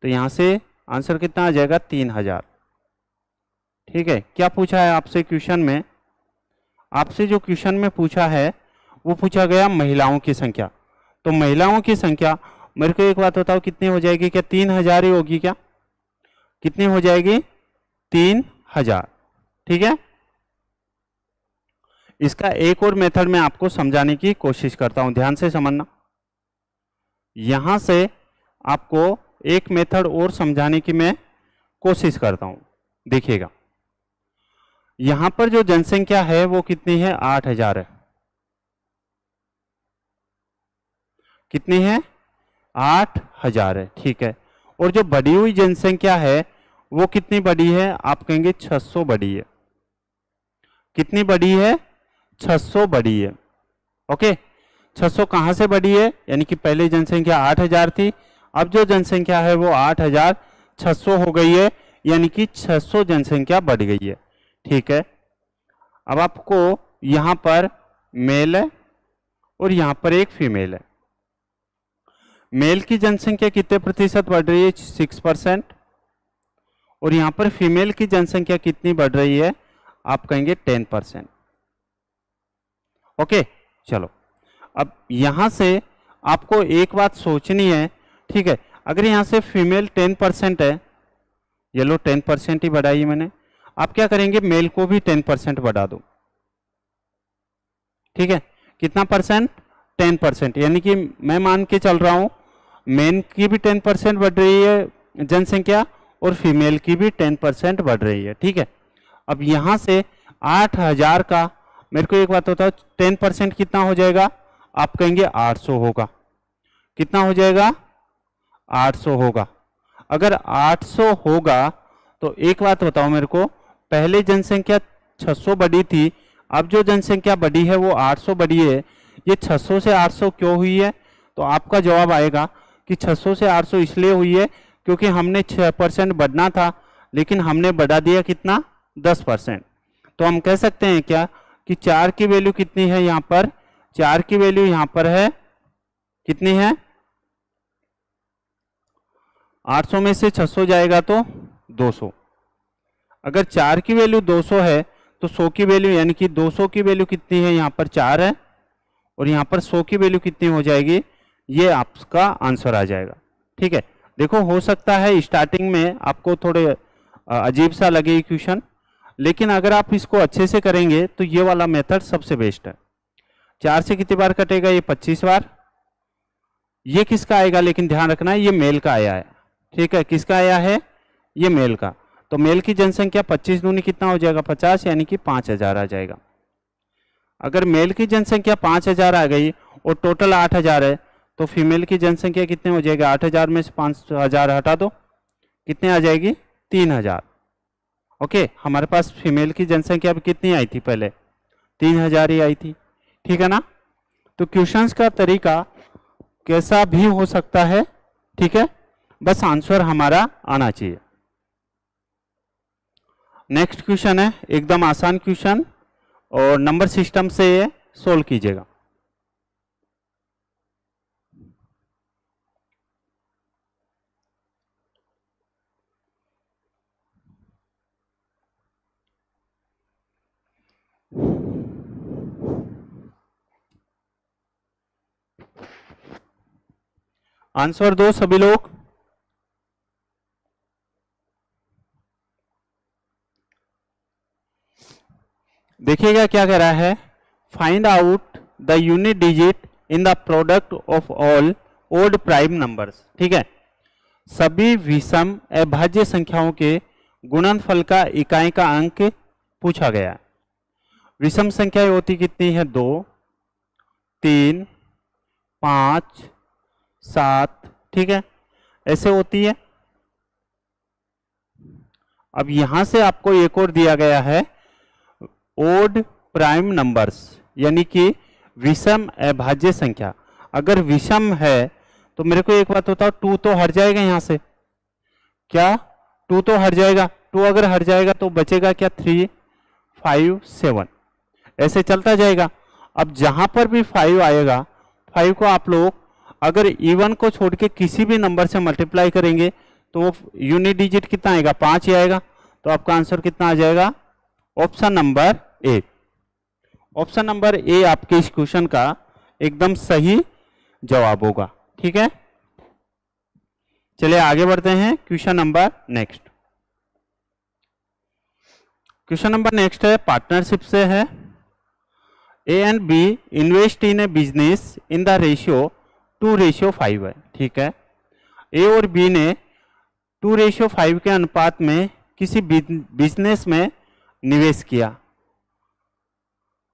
तो यहाँ से आंसर कितना आ जाएगा, 3000। ठीक है, क्या पूछा है आपसे क्वेश्चन में, आपसे जो क्वेश्चन में पूछा है वो पूछा गया महिलाओं की संख्या। तो महिलाओं की संख्या मेरे को एक बात बताओ कितनी हो जाएगी, क्या 3000 ही होगी क्या? कितनी हो जाएगी, 3000। ठीक है, इसका एक और मेथड मैं आपको समझाने की कोशिश करता हूं, ध्यान से समझना। यहां से आपको एक मेथड और समझाने की मैं कोशिश करता हूं, देखिएगा। यहां पर जो जनसंख्या है वो कितनी है, 8000 है। कितनी है, 8000 है। ठीक है, और जो बढ़ी हुई जनसंख्या है वो कितनी बढ़ी है, आप कहेंगे 600 बढ़ी है। कितनी बढ़ी है, 600 बढ़ी है। ओके, 600 कहां से बढ़ी है, यानी कि पहले जनसंख्या 8000 थी, अब जो जनसंख्या है वो 8600 हो गई है, यानी कि 600 जनसंख्या बढ़ गई है। ठीक है, अब आपको यहां पर मेल है और यहां पर एक फीमेल है। मेल की जनसंख्या कितने प्रतिशत बढ़ रही है, 6%, और यहां पर फीमेल की जनसंख्या कितनी बढ़ रही है, आप कहेंगे 10%। ओके, चलो अब यहां से आपको एक बात सोचनी है। ठीक है, अगर यहां से फीमेल 10% है, ये लो 10% ही बढ़ाई मैंने, आप क्या करेंगे, मेल को भी 10% बढ़ा दो। ठीक है, कितना परसेंट, 10%, यानी कि मैं मान के चल रहा हूं मेन की भी 10% बढ़ रही है जनसंख्या, और फीमेल की भी 10% बढ़ रही है। ठीक है, अब यहां से 8000 का मेरे को एक बात होता है 10% कितना हो जाएगा, आप कहेंगे 800 होगा। कितना हो जाएगा, 800 होगा। अगर 800 होगा तो एक बात बताओ मेरे को, पहले जनसंख्या 600 बढ़ी थी, अब जो जनसंख्या बढ़ी है वो 800 बढ़ी है, ये 600 से 800 क्यों हुई है? तो आपका जवाब आएगा कि 600 से 800 इसलिए हुई है क्योंकि हमने 6% बढ़ना था, लेकिन हमने बढ़ा दिया कितना, 10%। तो हम कह सकते हैं क्या कि 4 की वैल्यू कितनी है, यहाँ पर 4 की वैल्यू यहाँ पर है कितनी है, 800 में से 600 जाएगा तो 200। अगर 4 की वैल्यू 200 है तो 100 की वैल्यू, यानी कि 200 की वैल्यू कितनी है, यहाँ पर 4 है, और यहाँ पर 100 की वैल्यू कितनी हो जाएगी, ये आपका आंसर आ जाएगा। ठीक है, देखो हो सकता है स्टार्टिंग में आपको थोड़े अजीब सा लगे क्वेश्चन, लेकिन अगर आप इसको अच्छे से करेंगे तो ये वाला मेथड सबसे बेस्ट है। 4 से कितनी बार कटेगा, ये 25 बार। ये किसका आएगा, लेकिन ध्यान रखना है ये मेल का आया है। ठीक है, किसका आया है, ये मेल का। तो मेल की जनसंख्या 25 दूनी कितना हो जाएगा, 50, यानी कि 5000 आ जाएगा। अगर मेल की जनसंख्या 5000 आ गई और टोटल 8000 है, तो फीमेल की जनसंख्या कितने हो जाएगी, 8000 में से 5000 हटा दो, कितने आ जाएगी, 3000। ओके, हमारे पास फीमेल की जनसंख्या अब कितनी आई थी, पहले 3000 ही आई थी। ठीक है ना, तो क्वेश्चंस का तरीका कैसा भी हो सकता है। ठीक है, बस आंसर हमारा आना चाहिए। नेक्स्ट क्वेश्चन है एकदम आसान क्वेश्चन, और नंबर सिस्टम से ये सोल्व कीजिएगा। आंसर दो सभी लोग। देखिएगा क्या कह रहा है, find out the unit digit in the product of all odd prime numbers. ठीक है, सभी विषम अभाज्य संख्याओं के गुणनफल का इकाई का अंक पूछा गया। विषम संख्याएं होती कितनी है, 2, 3, 5, 7, ठीक है, ऐसे होती है। अब यहां से आपको एक और दिया गया है, ओड प्राइम नंबर्स, यानी कि विषम अभाज्य संख्या। अगर विषम है तो मेरे को एक बात बताओ, 2 तो हट जाएगा यहां से, क्या 2 तो हट जाएगा, 2 अगर हट जाएगा तो बचेगा क्या, 3, 5, 7, ऐसे चलता जाएगा। अब जहां पर भी 5 आएगा, 5 को आप लोग अगर इवन को छोड़ के किसी भी नंबर से मल्टीप्लाई करेंगे तो वो यूनिट डिजिट कितना आएगा, 5 ही आएगा। तो आपका आंसर कितना आ जाएगा, option number A. Option number A आपके इस क्वेश्चन का एकदम सही जवाब होगा। ठीक है, चलिए आगे बढ़ते हैं। Question number next, question number next है पार्टनरशिप से है। A and B invest in a business in the ratio 2:5 है। ठीक है, ए और बी ने 2:5 के अनुपात में किसी बिजनेस में निवेश किया।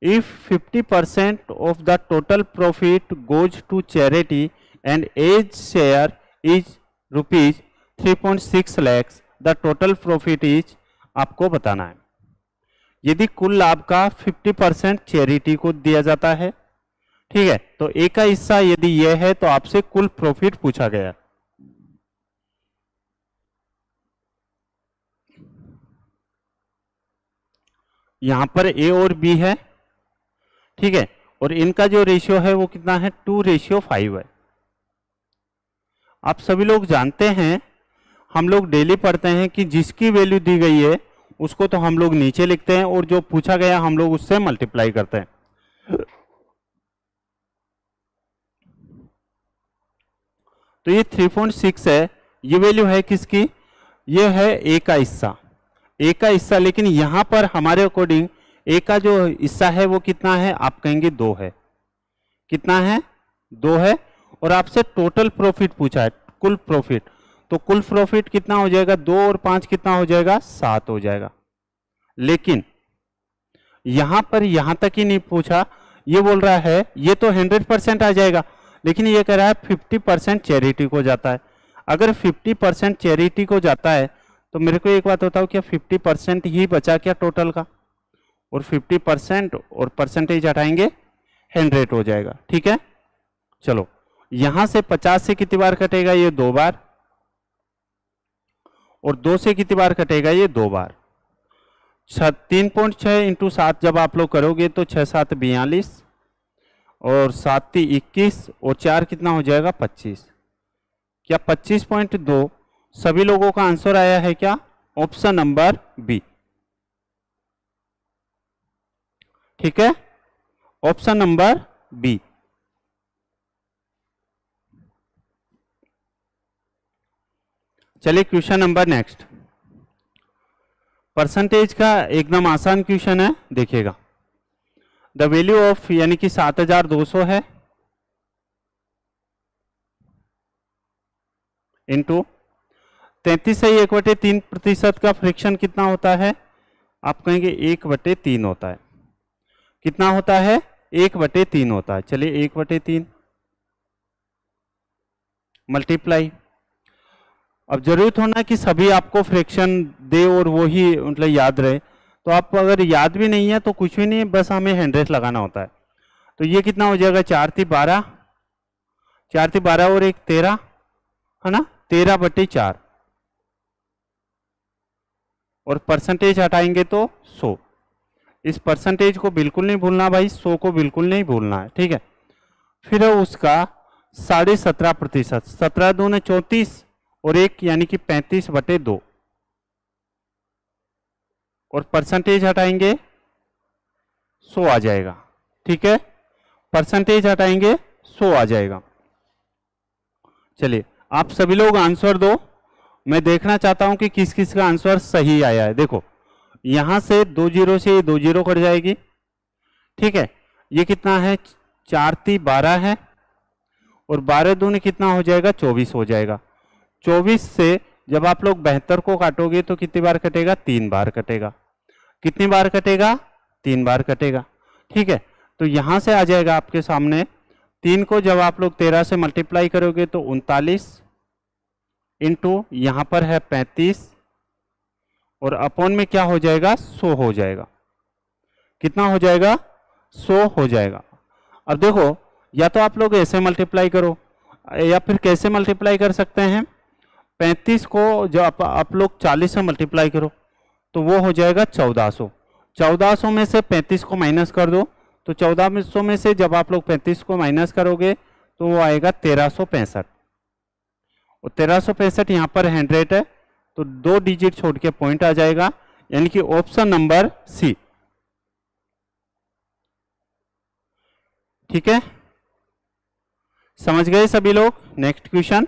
If 50% of the total profit goes to charity and A's share is ₹3.6 lakh, the total profit is, आपको बताना है। यदि कुल लाभ का 50% चैरिटी को दिया जाता है, ठीक है, तो ए का हिस्सा यदि यह है तो आपसे कुल प्रॉफिट पूछा गया। यहां पर ए और बी है, ठीक है, और इनका जो रेशियो है वो कितना है, 2:5 है। आप सभी लोग जानते हैं, हम लोग डेली पढ़ते हैं कि जिसकी वैल्यू दी गई है उसको तो हम लोग नीचे लिखते हैं और जो पूछा गया हम लोग उससे मल्टीप्लाई करते हैं। तो ये 3.6 है, ये वैल्यू है किसकी, ये है ए का हिस्सा, ए का हिस्सा। लेकिन यहां पर हमारे अकॉर्डिंग ए का जो हिस्सा है वो कितना है, आप कहेंगे 2 है। कितना है, 2 है। और आपसे टोटल प्रॉफिट पूछा है, कुल प्रॉफिट, तो कुल प्रॉफिट कितना हो जाएगा, 2 और 5 कितना हो जाएगा, 7 हो जाएगा। लेकिन यहां पर यहां तक ही नहीं पूछा, ये बोल रहा है ये तो 100% आ जाएगा, लेकिन ये कह रहा है 50% चैरिटी को जाता है। अगर 50% चैरिटी को जाता है तो मेरे को एक बात बताओ, क्या 50% ही बचा क्या टोटल का, और 50% और परसेंटेज हटाएंगे 100 हो जाएगा। ठीक है, चलो यहां से 50 से कितनी बार कटेगा, ये 2 बार, और 2 से कितनी बार कटेगा, ये 2 बार। 3.6 इंटू 7 जब आप लोग करोगे तो 6×7 42, और 7×3 21, और 4 कितना हो जाएगा, 25। क्या 25.2 सभी लोगों का आंसर आया है क्या, ऑप्शन नंबर बी। ठीक है, ऑप्शन नंबर बी। चलिए क्वेश्चन नंबर नेक्स्ट, परसेंटेज का एकदम आसान क्वेश्चन है, देखिएगा। द वैल्यू ऑफ, यानी कि 7200 है, इंटू 33.1/3% का फ्रिक्शन कितना होता है, आप कहेंगे 1/3 होता है। कितना होता है, 1/3 होता है। चलिए 1/3 मल्टीप्लाई। अब जरूरत होना कि सभी आपको फ्रैक्शन दे और वो ही मतलब याद रहे, तो आप अगर याद भी नहीं है तो कुछ भी नहीं, बस हमें 100 लगाना होता है। तो ये कितना हो जाएगा, 4×3 12, 4×3 12 और 1 13, है ना, 13/4, और परसेंटेज हटाएंगे तो 100। इस परसेंटेज को बिल्कुल नहीं भूलना भाई, 100 को बिल्कुल नहीं भूलना है। ठीक है, फिर उसका 17.5%, 17 दूने 34, और 1 यानी कि 35/2, और परसेंटेज हटाएंगे 100 आ जाएगा। ठीक है, परसेंटेज हटाएंगे 100 आ जाएगा। चलिए आप सभी लोग आंसर दो, मैं देखना चाहता हूं कि किस किस का आंसर सही आया है। देखो यहां से 2 जीरो से ये 2 जीरो कट जाएगी, ठीक है। ये कितना है, 4 3 12 है, और 12 दूनी कितना हो जाएगा, 24 हो जाएगा। 24 से जब आप लोग 72 को काटोगे तो कितनी बार कटेगा, 3 बार कटेगा। कितनी बार कटेगा, 3 बार कटेगा, ठीक है। तो यहां से आ जाएगा आपके सामने 3 को जब आप लोग 13 से मल्टीप्लाई करोगे तो 39 इंटू यहां पर है 35 और अपॉन में क्या हो जाएगा, 100 हो जाएगा। कितना हो जाएगा, 100 हो जाएगा। अब देखो या तो आप लोग ऐसे मल्टीप्लाई करो या फिर कैसे मल्टीप्लाई कर सकते हैं, 35 को जब आप लोग 40 से मल्टीप्लाई करो तो वो हो जाएगा 1400। 1400 में से 35 को माइनस कर दो तो 1400 में से जब आप लोग 35 को माइनस करोगे तो वो आएगा 1365, और 1365 यहाँ पर 100 है तो 2 डिजिट छोड़ के पॉइंट आ जाएगा, यानी कि ऑप्शन नंबर सी। ठीक है, समझ गए सभी लोग। नेक्स्ट क्वेश्चन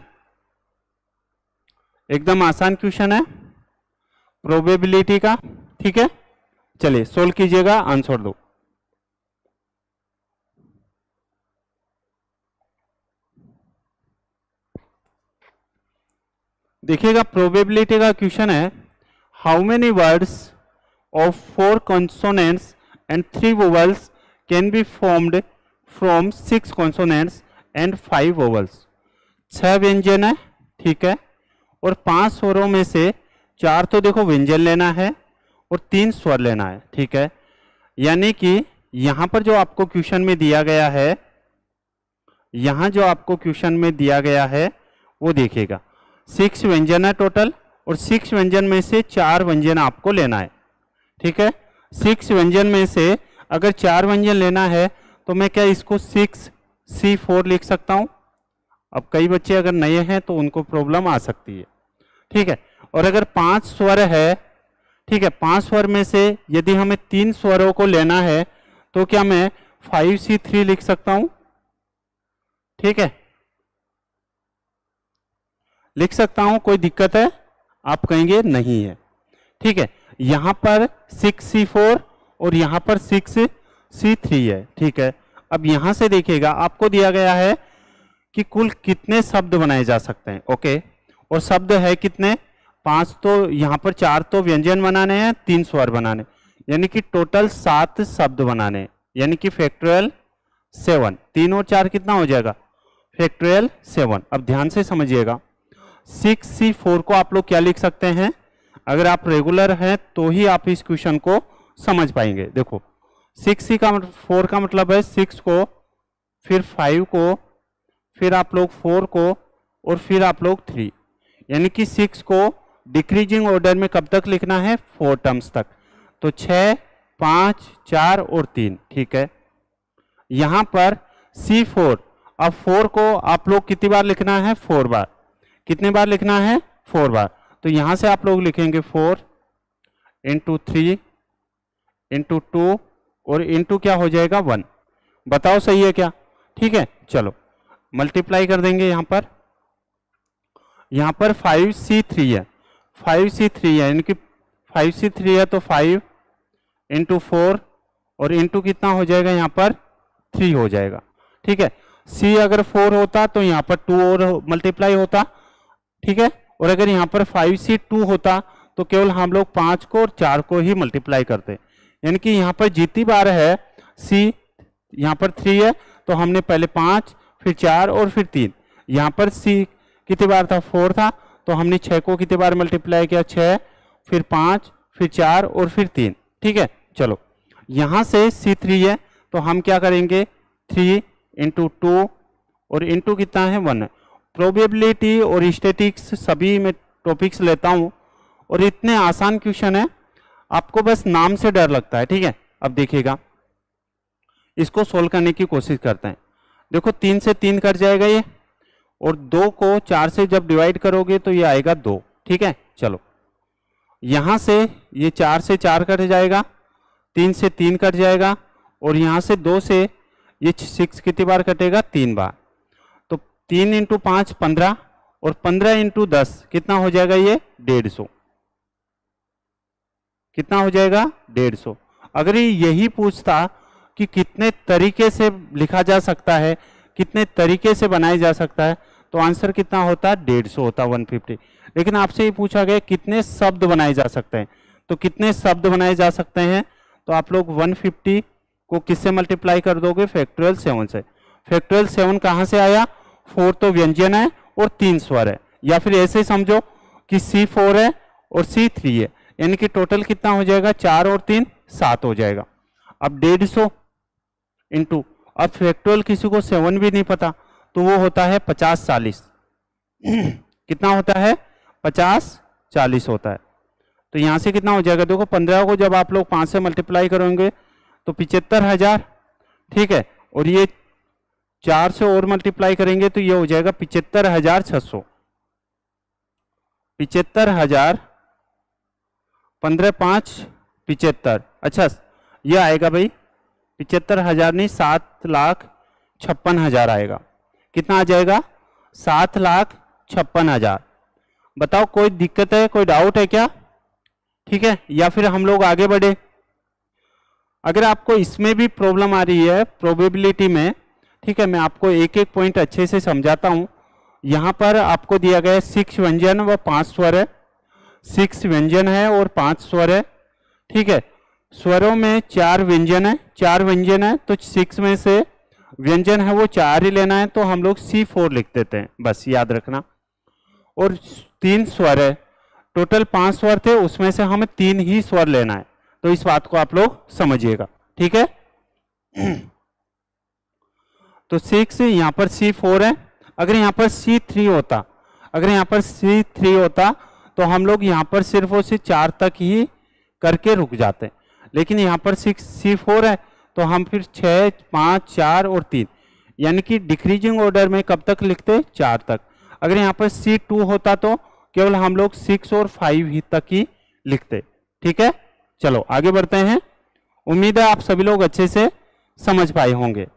एकदम आसान क्वेश्चन है प्रोबेबिलिटी का, ठीक है। चलिए सोल्व कीजिएगा, आंसर दो। देखिएगा प्रोबेबिलिटी का क्वेश्चन है, how many words of 4 consonants and 3 vowels can be formed from 6 consonants and 5 vowels. 6 व्यंजन है, ठीक है, और 5 स्वरों में से 4 तो देखो व्यंजन लेना है और 3 स्वर लेना है, ठीक है। यानी कि यहां पर जो आपको क्वेश्चन में दिया गया है, यहां जो आपको क्वेश्चन में दिया गया है वो देखिएगा 6 व्यंजन है टोटल, और 6 व्यंजन में से 4 व्यंजन आपको लेना है, ठीक है। 6 व्यंजन में से अगर 4 व्यंजन लेना है तो मैं क्या इसको 6C4 लिख सकता हूं। अब कई बच्चे अगर नए हैं तो उनको प्रॉब्लम आ सकती है, ठीक है। और अगर 5 स्वर है, ठीक है, 5 स्वर में से यदि हमें 3 स्वरों को लेना है तो क्या मैं 5C3 लिख सकता हूं, ठीक है, लिख सकता हूं, कोई दिक्कत है, आप कहेंगे नहीं है, ठीक है। यहां पर 6C4 और यहां पर 6C3 है, ठीक है। अब यहां से देखिएगा आपको दिया गया है कि कुल कितने शब्द बनाए जा सकते हैं, ओके, और शब्द है कितने, 5, तो यहां पर 4 तो व्यंजन बनाने हैं, 3 स्वर बनाने, यानी कि टोटल 7 शब्द बनाने, यानी कि फैक्टोरियल 7। 3 और 4 कितना हो जाएगा, फैक्टोरियल 7। अब ध्यान से समझिएगा 6C4 को आप लोग क्या लिख सकते हैं, अगर आप रेगुलर हैं तो ही आप इस क्वेश्चन को समझ पाएंगे। देखो 6C4 का मतलब है 6 को, फिर 5 को, फिर आप लोग 4 को, और फिर आप लोग 3, यानी कि 6 को डिक्रीजिंग ऑर्डर में कब तक लिखना है, 4 टर्म्स तक, तो 6 5 4 और 3, ठीक है। यहां पर C4, अब 4 को आप लोग कितनी बार लिखना है, 4 बार। कितने बार लिखना है, 4 बार। तो यहां से आप लोग लिखेंगे 4 इंटू 3 इंटू 2 और इंटू क्या हो जाएगा 1। बताओ सही है क्या, ठीक है। चलो मल्टीप्लाई कर देंगे, यहां पर 5C3 है, 5C3 है, यानी कि 5C3 है तो 5 इंटू 4 और इंटू कितना हो जाएगा, यहां पर 3 हो जाएगा, ठीक है। C अगर 4 होता तो यहां पर 2 और मल्टीप्लाई होता, ठीक है। और अगर यहां पर 5C2 होता तो केवल हम लोग 5 को और 4 को ही मल्टीप्लाई करते, यानी कि यहां पर जितनी बार है C, यहां पर 3 है तो हमने पहले 5 फिर 4 और फिर 3। यहां पर C कितनी बार था, 4 था, तो हमने 6 को कितनी बार मल्टीप्लाई किया, 6 फिर 5 फिर 4 और फिर 3, ठीक है। चलो यहां से C3 है तो हम क्या करेंगे, 3 इंटू 2 और इंटू कितना है 1। प्रोबेबिलिटी और स्टैटिस्टिक्स सभी में टॉपिक्स लेता हूं और इतने आसान क्वेश्चन है, आपको बस नाम से डर लगता है, ठीक है। अब देखिएगा इसको सोल्व करने की कोशिश करते हैं। देखो 3 से 3 कट जाएगा ये, और 2 को 4 से जब डिवाइड करोगे तो ये आएगा 2, ठीक है। चलो यहां से ये 4 से 4 कट जाएगा, 3 से 3 कट जाएगा, और यहां से 2 से ये 6 कितनी बार कटेगा, 3 बार। तो 3 इंटू 5 15 और 15 इंटू 10 कितना हो जाएगा ये 150। कितना हो जाएगा 150। अगर ये यही पूछता कि कितने तरीके से लिखा जा सकता है, कितने तरीके से बनाया जा सकता है, तो आंसर कितना होता 150 होता 150। लेकिन आपसे ये पूछा गया कितने शब्द बनाए जा सकते हैं, तो कितने शब्द बनाए जा सकते हैं, तो आप लोग 150 को किससे मल्टीप्लाई कर दोगे फैक्टोरियल 7 से। फैक्टोरियल 7 कहां से आया, 4 तो व्यंजन है और 3 स्वर है, या फिर ऐसे समझो कि C4 है और C3 है, यानी कि टोटल कितना हो जाएगा 4 और 3 7 हो जाएगा। अब 150 इंटू, अब फैक्टोरियल किसी को 7 भी नहीं पता तो वो होता है 50 40। कितना होता है 50 40 होता है। तो यहां से कितना हो जाएगा, देखो 15 को जब आप लोग 5 से मल्टीप्लाई करोगे तो 75,000, ठीक है, और ये 4 से और मल्टीप्लाई करेंगे तो ये हो जाएगा 75,600। 75,000 15 5 75, अच्छा ये आएगा भाई 75,000 नहीं 7,56,000 आएगा। कितना आ जाएगा 7,56,000। बताओ कोई दिक्कत है, कोई डाउट है क्या, ठीक है, या फिर हम लोग आगे बढ़े। अगर आपको इसमें भी प्रॉब्लम आ रही है प्रोबेबिलिटी में, ठीक है, मैं आपको एक एक पॉइंट अच्छे से समझाता हूं। यहां पर आपको दिया गया है 6 व्यंजन व 5 स्वर है, 6 व्यंजन है और 5 स्वर है, ठीक है। स्वरों में 4 व्यंजन है, 4 व्यंजन है तो 6 में से व्यंजन है वो 4 ही लेना है, तो हम लोग C4 लिख देते हैं, बस याद रखना। और 3 स्वर है, टोटल 5 स्वर थे उसमें से हमें 3 ही स्वर लेना है, तो इस बात को आप लोग समझिएगा, ठीक है। तो 6 यहां पर C4 है। अगर यहां पर C3 होता, अगर यहां पर C3 होता तो हम लोग यहां पर सिर्फ और सिर्फ 4 तक ही करके रुक जाते, लेकिन यहां पर C4 है तो हम फिर 6 5 4 और 3, यानी कि डिक्रीजिंग ऑर्डर में कब तक लिखते 4 तक। अगर यहां पर C2 होता तो केवल हम लोग 6 और 5 ही तक ही लिखते, ठीक है। चलो आगे बढ़ते हैं, उम्मीद है आप सभी लोग अच्छे से समझ पाए होंगे।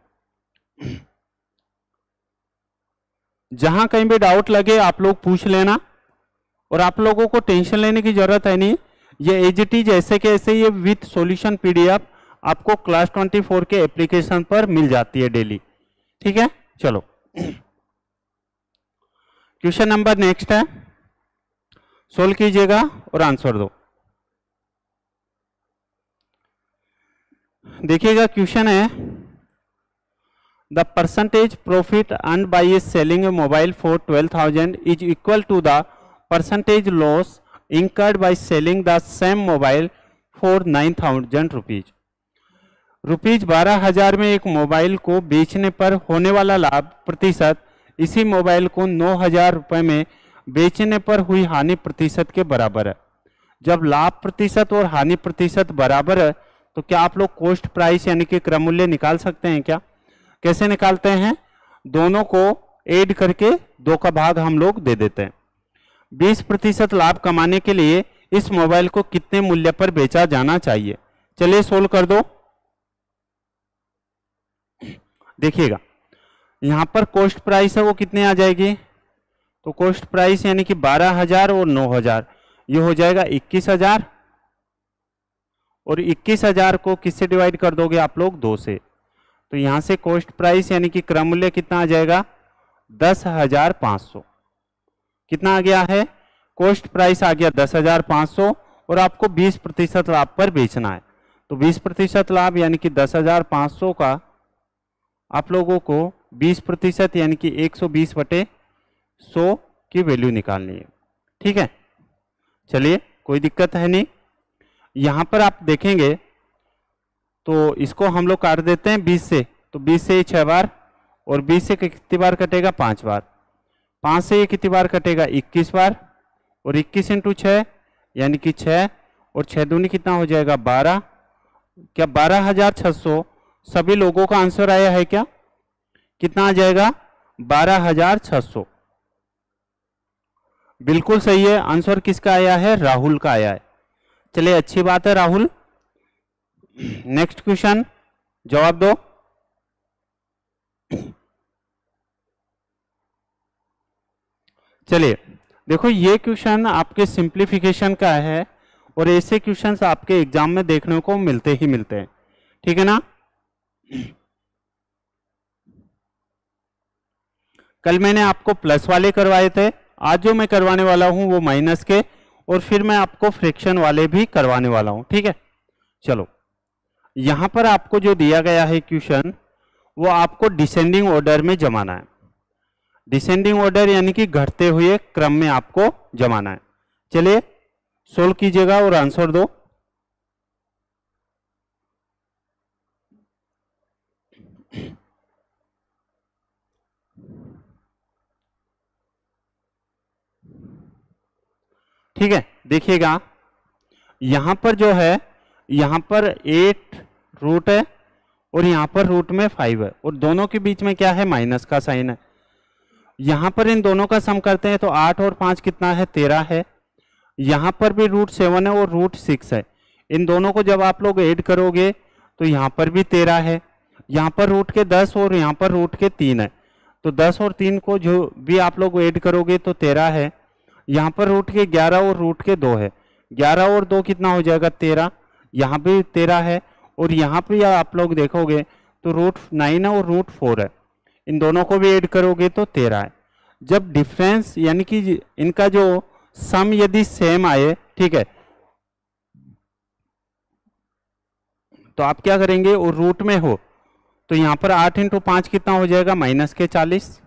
जहां कहीं भी डाउट लगे आप लोग पूछ लेना, और आप लोगों को टेंशन लेने की जरूरत है नहीं, ये एज इट इज ऐसे के ऐसे ये विथ सॉल्यूशन पीडीएफ आपको क्लास 24 के एप्लीकेशन पर मिल जाती है डेली, ठीक है। चलो क्वेश्चन नंबर नेक्स्ट है, सोल्व कीजिएगा और आंसर दो। देखिएगा क्वेश्चन है, the percentage profit earned by selling a mobile for 12,000 is equal to the percentage loss incurred by selling the same mobile for 9,000 rupees. Rupees 12,000 में एक मोबाइल को बेचने पर होने वाला लाभ प्रतिशत इसी मोबाइल को 9,000 रुपए में बेचने पर हुई हानि प्रतिशत के बराबर है। जब लाभ प्रतिशत और हानि प्रतिशत बराबर है तो क्या आप लोग कॉस्ट प्राइस यानी कि क्रम मूल्य निकाल सकते हैं क्या? कैसे निकालते हैं, दोनों को ऐड करके 2 का भाग हम लोग दे देते हैं। 20% लाभ कमाने के लिए इस मोबाइल को कितने मूल्य पर बेचा जाना चाहिए? चलिए सोल्व कर दो। देखिएगा यहां पर कॉस्ट प्राइस है वो कितने आ जाएगी, तो कॉस्ट प्राइस यानी कि 12,000 और 9,000, ये हो जाएगा 21,000, और 21,000 को किससे डिवाइड कर दोगे आप लोग 2 से, तो यहां से कॉस्ट प्राइस यानी कि क्रम मूल्य कितना आ जाएगा 10,500। कितना आ गया है, कॉस्ट प्राइस आ गया 10,500 और आपको 20% लाभ पर बेचना है, तो 20% लाभ यानी कि 10,500 का आप लोगों को 20% यानी कि 120/100 की वैल्यू निकालनी है, ठीक है। चलिए कोई दिक्कत है नहीं। यहां पर आप देखेंगे तो इसको हम लोग काट देते हैं 20 से, तो 20 से 6 बार, और 20 से कितनी बार कटेगा 5 बार, 5 से ये कितनी बार कटेगा 21 बार, और 21 इंटू 6 यानी कि 6, और 6 दूनी कितना हो जाएगा 12। क्या 12,600 सभी लोगों का आंसर आया है क्या? कितना आ जाएगा 12,600, बिल्कुल सही है। आंसर किसका आया है, राहुल का आया है। चलिए अच्छी बात है राहुल। नेक्स्ट क्वेश्चन जवाब दो। चलिए देखो, ये क्वेश्चन आपके सिंप्लीफिकेशन का है और ऐसे क्वेश्चंस आपके एग्जाम में देखने को मिलते ही मिलते हैं, ठीक है ना। कल मैंने आपको प्लस वाले करवाए थे, आज जो मैं करवाने वाला हूं वो माइनस के, और फिर मैं आपको फ्रैक्शन वाले भी करवाने वाला हूं, ठीक है। चलो, यहां पर आपको जो दिया गया है क्वेश्चन, वो आपको डिसेंडिंग ऑर्डर में जमाना है। डिसेंडिंग ऑर्डर यानी कि घटते हुए क्रम में आपको जमाना है। चलिए सोल्व कीजिएगा और आंसर दो। ठीक है, देखिएगा यहां पर जो है, यहां पर 8 रूट है और यहां पर रूट में 5 है, और दोनों के बीच में क्या है, माइनस का साइन है। यहां पर इन दोनों का सम करते हैं तो 8 और 5 कितना है, 13 है। यहां पर भी रूट 7 है और रूट 6 है। इन दोनों को जब आप लोग ऐड करोगे तो यहां पर भी 13 है। यहां पर रूट के 10 और यहां पर रूट के 3 है, तो 10 और 3 को जो भी आप लोग ऐड करोगे तो 13 है। यहाँ पर रूट के 11 और रूट के 2 है, 11 और 2 कितना हो जाएगा, 13। यहाँ भी 13 है, और यहाँ पे आप लोग देखोगे तो रूट 9 है और रूट 4 है। इन दोनों को भी ऐड करोगे तो 13 है। जब डिफरेंस यानी कि इनका जो सम यदि सेम आए, ठीक है, तो आप क्या करेंगे, और रूट में हो तो यहाँ पर 8 इंटू 5 कितना हो जाएगा, माइनस के 40।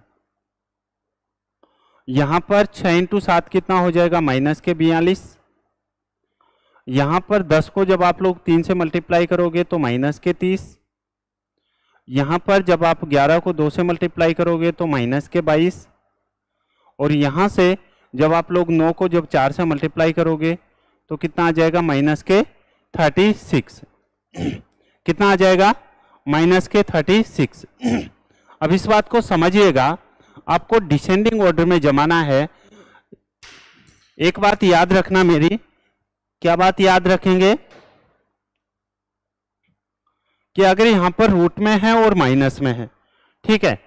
यहां पर 6 इंटू 7 कितना हो जाएगा, माइनस के 42। यहां पर 10 को जब आप लोग 3 से मल्टीप्लाई करोगे तो माइनस के 30। यहां पर जब आप 11 को 2 से मल्टीप्लाई करोगे तो माइनस के 22। और यहां से जब आप लोग 9 को जब 4 से मल्टीप्लाई करोगे तो कितना आ जाएगा, माइनस के 36। कितना आ जाएगा, माइनस के 36। अब इस बात को समझिएगा, आपको डिसेंडिंग ऑर्डर में जमाना है। एक बात याद रखना मेरी, क्या बात याद रखेंगे, कि अगर यहां पर रूट में है और माइनस में है, ठीक है,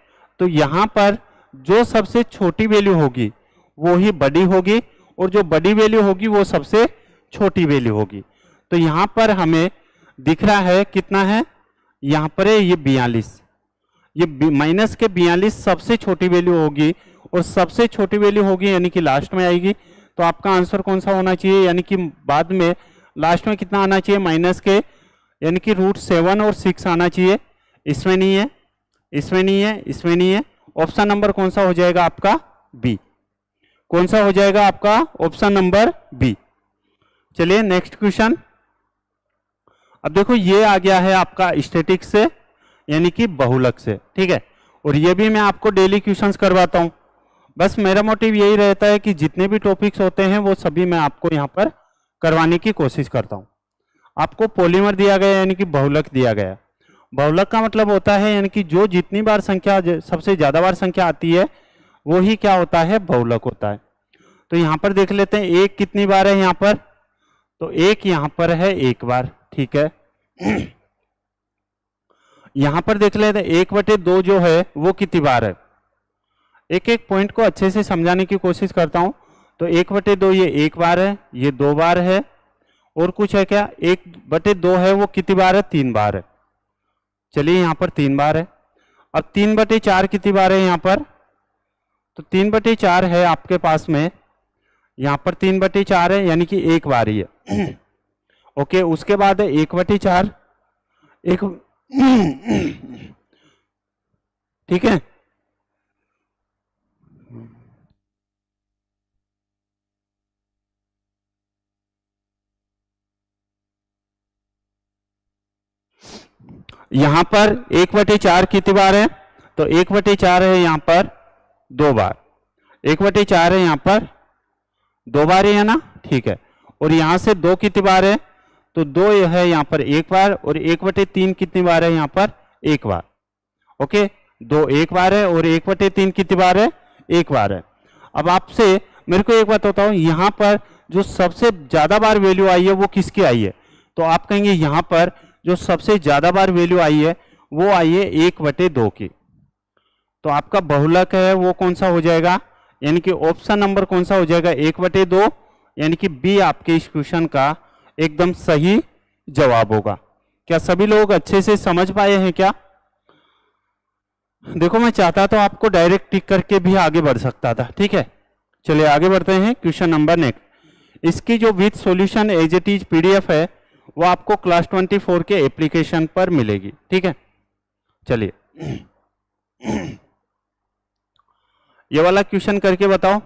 तो यहां पर जो सबसे छोटी वैल्यू होगी वो ही बड़ी होगी, और जो बड़ी वैल्यू होगी वो सबसे छोटी वैल्यू होगी। तो यहां पर हमें दिख रहा है कितना है, यहां पर है ये 42, ये माइनस के 42 सबसे छोटी वैल्यू होगी, और सबसे छोटी वैल्यू होगी यानी कि लास्ट में आएगी। तो आपका आंसर कौन सा होना चाहिए, यानी कि बाद में लास्ट में कितना आना चाहिए, माइनस के, यानी कि रूट 7 और 6 आना चाहिए। इसमें नहीं है, इसमें नहीं है, इसमें नहीं है। ऑप्शन नंबर कौन सा हो जाएगा आपका, बी। कौन सा हो जाएगा आपका, ऑप्शन नंबर बी। चलिए नेक्स्ट क्वेश्चन। अब देखो ये आ गया है आपका स्टैटिक से, यानी कि बहुलक से, ठीक है, और ये भी मैं आपको डेली क्वेश्चंस करवाता हूं। बस मेरा मोटिव यही रहता है कि जितने भी टॉपिक्स होते हैं वो सभी मैं आपको यहां पर करवाने की कोशिश करता हूं। आपको पॉलीमर दिया गया यानी कि बहुलक दिया गया। बहुलक का मतलब होता है यानी कि जो जितनी बार संख्या, सबसे ज्यादा बार संख्या आती है वो ही क्या होता है, बहुलक होता है। तो यहां पर देख लेते हैं एक कितनी बार है यहां पर, तो एक यहां पर है एक बार, ठीक है। यहां पर देख लेते हैं 1/2 जो है वो कितनी बार है। एक एक पॉइंट को अच्छे से समझाने की कोशिश करता हूं। तो 1/2 ये एक बार है, ये 2 बार है, और कुछ है क्या, 1/2 है वो कितनी बार है, 3 बार है। चलिए यहां पर 3 बार है। अब 3/4 कितनी बार है यहां पर, तो 3/4 है आपके पास में, यहां पर 3/4 है यानी कि एक बार ही है। ओके, उसके बाद है 1/4, एक ठीक है। यहां पर 1/4 कितनी बार है, तो 1/4 है यहां पर 2 बार, 1/4 है यहां पर 2 बार ही है ना, ठीक है। और यहां से 2 कितनी बार है, तो 2 है यहां पर एक बार, और 1/3 कितनी बार है यहां पर, एक बार। ओके, 2 एक बार है और 1/3 कितनी बार है, एक बार है। अब आपसे मेरे को एक बात बताओ, यहां पर जो सबसे ज्यादा बार वैल्यू आई है वो किसकी आई है, तो आप कहेंगे यहां पर जो सबसे ज्यादा बार वैल्यू आई है वो आई है 1/2 की। तो आपका बहुलक है वो कौन सा हो जाएगा, यानी कि ऑप्शन नंबर कौन सा हो जाएगा, 1/2, यानी कि बी आपके इस क्वेश्चन का एकदम सही जवाब होगा। क्या सभी लोग अच्छे से समझ पाए हैं क्या? देखो मैं चाहता तो आपको डायरेक्ट टिक करके भी आगे बढ़ सकता था, ठीक है। चलिए आगे बढ़ते हैं, क्वेश्चन नंबर नेक्स्ट। इसकी जो with solution as it is PDF है वो आपको क्लास 24 के एप्लीकेशन पर मिलेगी, ठीक है। चलिए ये वाला क्वेश्चन करके बताओ।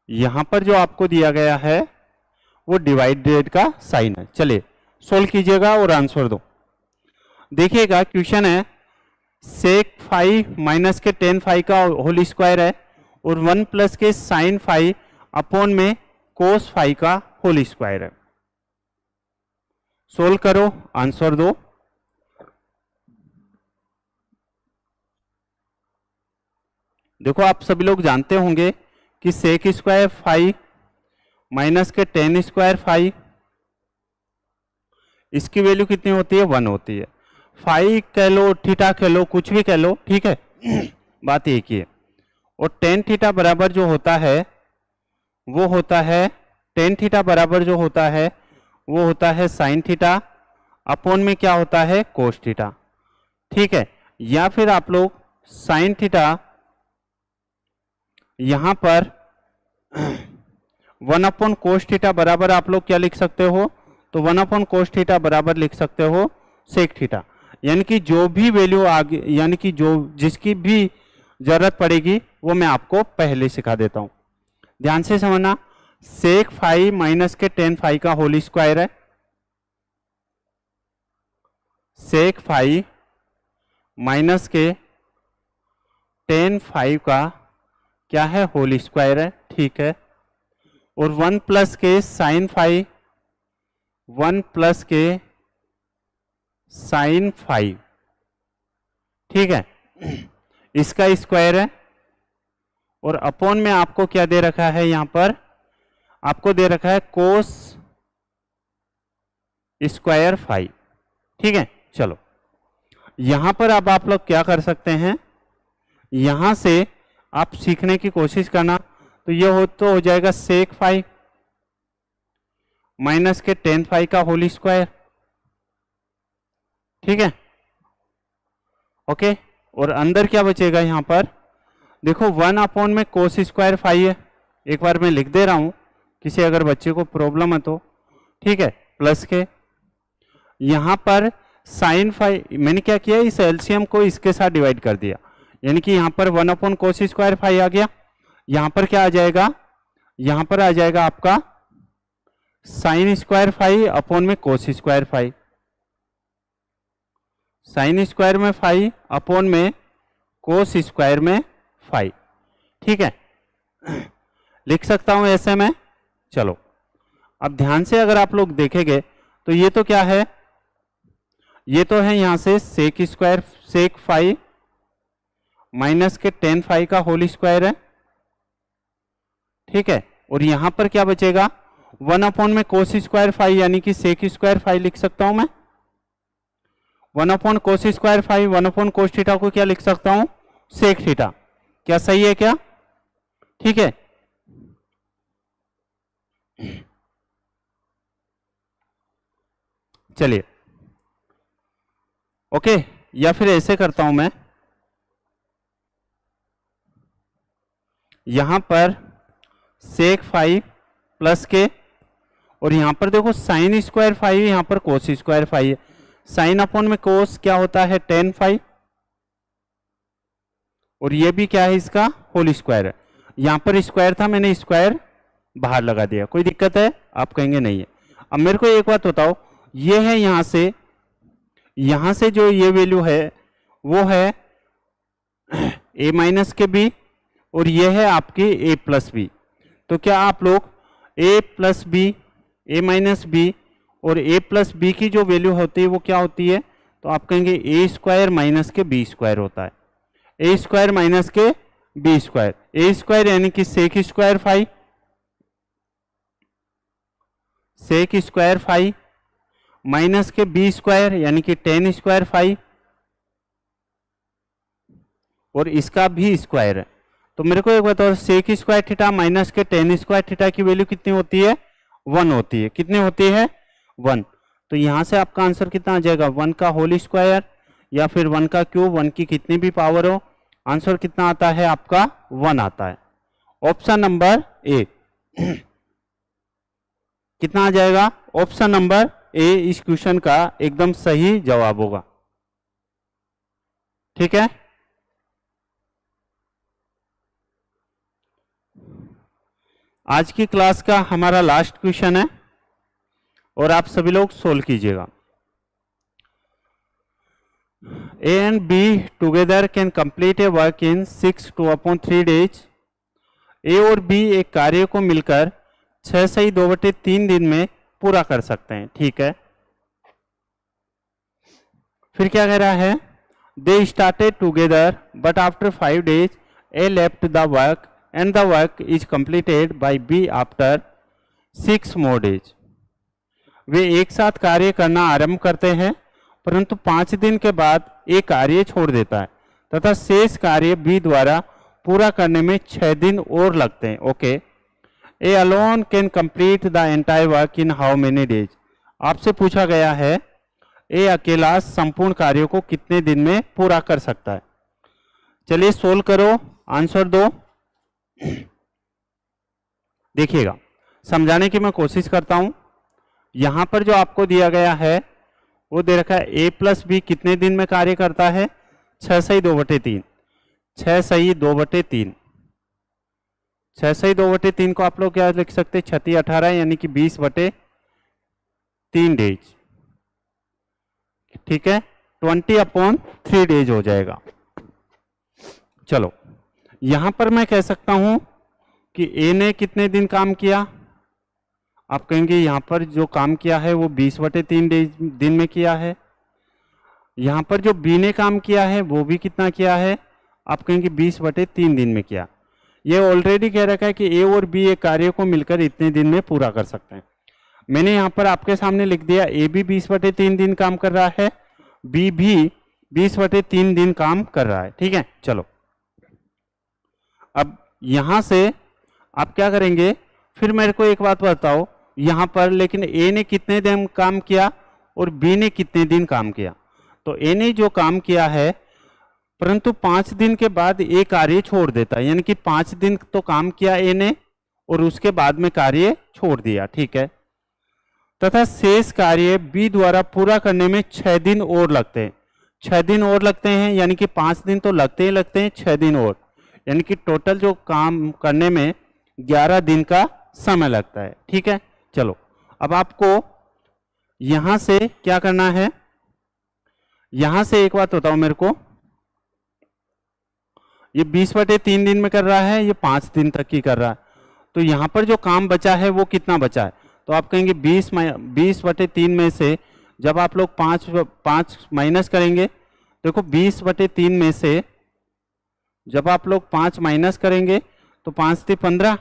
यहां पर जो आपको दिया गया है वो डिवाइडेड का साइन है। चलिए सोल्व कीजिएगा और आंसर दो। देखिएगा क्वेश्चन है सेक 5 माइनस के टेन 5 का होल स्क्वायर है और 1 प्लस के साइन 5 अपॉन में कोस 5 का होल स्क्वायर है। सोल्व करो, आंसर दो। देखो आप सभी लोग जानते होंगे कि सेक स्क्वायर 5 माइनस के टेन स्क्वायर 5, इसकी वैल्यू कितनी होती है, 1 होती है। 5 कह लो, थीटा कह लो, कुछ भी कह लो, ठीक है बात एक ही है। और टेन थीटा बराबर जो होता है वो होता है, टेन थीटा बराबर जो होता है वो होता है साइन थीटा अपॉन में क्या होता है, कोस थीटा, ठीक है। या फिर आप लोग साइन थीटा यहां पर 1 कोस थीटा बराबर आप लोग क्या लिख सकते हो, तो 1 कोस थीटा बराबर लिख सकते हो सेक थीटा। यानी कि जो भी वैल्यू आगे, यानी कि जो जिसकी भी जरूरत पड़ेगी वो मैं आपको पहले सिखा देता हूं। ध्यान से समझना, सेक 5 माइनस के टेन 5 का होल स्क्वायर है, सेक 5 माइनस के टेन 5 का क्या है, होल स्क्वायर है, ठीक है। और 1 प्लस के साइन 5, 1 प्लस के साइन 5, ठीक है, इसका स्क्वायर है। और अपॉन में आपको क्या दे रखा है, यहां पर आपको दे रखा है कोस स्क्वायर 5, ठीक है। चलो यहां पर अब आप लोग क्या कर सकते हैं, यहां से आप सीखने की कोशिश करना। तो ये हो जाएगा सेक 5 माइनस के टेन 5 का होल स्क्वायर, ठीक है, ओके। और अंदर क्या बचेगा, यहां पर देखो 1 अपॉन में कोस स्क्वायर 5 है, एक बार मैं लिख दे रहा हूं, किसी अगर बच्चे को प्रॉब्लम है तो, ठीक है, प्लस के यहां पर साइन 5, मैंने क्या किया, इस एलसीएम को इसके साथ डिवाइड कर दिया, यानी कि यहां पर 1 अपॉन कोस स्क्वायर 5 आ गया। यहां पर क्या आ जाएगा, यहां पर आ जाएगा आपका साइन स्क्वायर 5 अपॉन में कोस स्क्वायर 5, साइन स्क्वायर में 5 अपॉन में कोस स्क्वायर में 5, ठीक है, लिख सकता हूं ऐसे में। चलो अब ध्यान से अगर आप लोग देखेंगे तो ये तो क्या है, ये तो है यहां से सेक स्क्वायर, सेक 5 माइनस के टेन 5 का होल स्क्वायर है, ठीक है। और यहां पर क्या बचेगा, 1 अपॉन में कोस स्क्वायर 5, यानी कि सेक स्क्वायर 5 लिख सकता हूं मैं। 1 upon cos square 5, 1 upon cos theta को क्या लिख सकता हूं, सेक थीटा। क्या सही है क्या, ठीक है। चलिए ओके, या फिर ऐसे करता हूं मैं, यहां पर सेक 5 प्लस के, और यहां पर देखो साइन स्क्वायर 5, यहां पर कोस स्क्वायर 5 है, साइन अपॉन में कोस क्या होता है, टेन 5, और ये भी क्या है, इसका होल स्क्वायर है। यहां पर स्क्वायर था, मैंने स्क्वायर बाहर लगा दिया, कोई दिक्कत है, आप कहेंगे नहीं है। अब मेरे को एक बात बताओ, ये है यहां से जो ये वैल्यू है वो है a माइनस के b, और ये है आपकी a प्लस बी। तो क्या आप लोग a plus B, a minus B और a प्लस बी की जो वैल्यू होती है वो क्या होती है, तो आप कहेंगे a स्क्वायर माइनस के b स्क्वायर होता है, a स्क्वायर माइनस के b स्क्वायर, a स्क्वायर यानी कि sec square 5, sec square 5 minus के बी स्क्वायर यानी कि 10 स्क्वायर 5 और इसका भी स्क्वायर है। तो मेरे को एक बताओ सेक स्क्वायर थीटा माइनस के 10 स्क्वायर थीटा की वैल्यू कितनी होती है? 1 होती है। कितनी होती है? 1। तो यहां से आपका आंसर कितना आ जाएगा? 1 का होल स्क्वायर या फिर 1 का क्यूब, 1 की कितनी भी पावर हो, आंसर कितना आता है आपका? 1 आता है। ऑप्शन नंबर ए कितना आ जाएगा? ऑप्शन नंबर ए इस क्वेश्चन का एकदम सही जवाब होगा। ठीक है, आज की क्लास का हमारा लास्ट क्वेश्चन है और आप सभी लोग सोल्व कीजिएगा। A and B together can complete a work in 6 to upon 3 days. A और B एक कार्य को मिलकर 6 से 2/3 दिन में पूरा कर सकते हैं। ठीक है, फिर क्या कह रहा है? They started together but after 5 days A left the work and the work is completed by B after 6 more days. वे एक साथ कार्य करना आरंभ करते हैं परंतु 5 दिन के बाद ए कार्य छोड़ देता है तथा शेष कार्य बी द्वारा पूरा करने में 6 दिन और लगते हैं। Okay, A alone can complete the entire work in how many days? आपसे पूछा गया है ए अकेला संपूर्ण कार्यों को कितने दिन में पूरा कर सकता है। चलिए सोल्व करो, आंसर दो। देखिएगा, समझाने की मैं कोशिश करता हूं। यहां पर जो आपको दिया गया है वो दे रखा है ए प्लस बी कितने दिन में कार्य करता है? 6 से 2/3। 6 से 2/3। 6 से 2/3 को आप लोग क्या लिख सकते हैं? 6 18 यानी कि 20/3 डेज। ठीक है, 20/3 डेज हो जाएगा। चलो, यहां पर मैं कह सकता हूं कि ए ने कितने दिन काम किया? आप कहेंगे यहां पर जो काम किया है वो 20/3 दिन में किया है। यहां पर जो बी ने काम किया है वो भी कितना किया है? आप कहेंगे 20/3 दिन में किया। ये ऑलरेडी कह रखा है कि ए और बी एक कार्य को मिलकर इतने दिन में पूरा कर सकते हैं। मैंने यहां पर आपके सामने लिख दिया ए भी 20/3 दिन काम कर रहा है, बी भी 20/3 दिन काम कर रहा है। ठीक है, चलो अब यहां से आप क्या करेंगे? फिर मेरे को एक बात बताओ, यहां पर लेकिन ए ने कितने दिन काम किया और बी ने कितने दिन काम किया? तो ए ने जो काम किया है परंतु 5 दिन के बाद ए कार्य छोड़ देता है, यानी कि 5 दिन तो काम किया ए ने और उसके बाद में कार्य छोड़ दिया। ठीक है, तथा शेष कार्य बी द्वारा पूरा करने में 6 दिन और लगते हैं। 6 दिन और लगते हैं यानी कि 5 दिन तो लगते ही लगते हैं, 6 दिन और, यानी कि टोटल जो काम करने में 11 दिन का समय लगता है। ठीक है, चलो अब आपको यहां से क्या करना है? यहां से एक बात बताओ मेरे को, ये 20/3 दिन में कर रहा है, ये 5 दिन तक ही कर रहा है, तो यहां पर जो काम बचा है वो कितना बचा है? तो आप कहेंगे 20/3 में से जब आप लोग 5 माइनस करेंगे, देखो 20/3 में से जब आप लोग 5 माइनस करेंगे तो 5 से 15,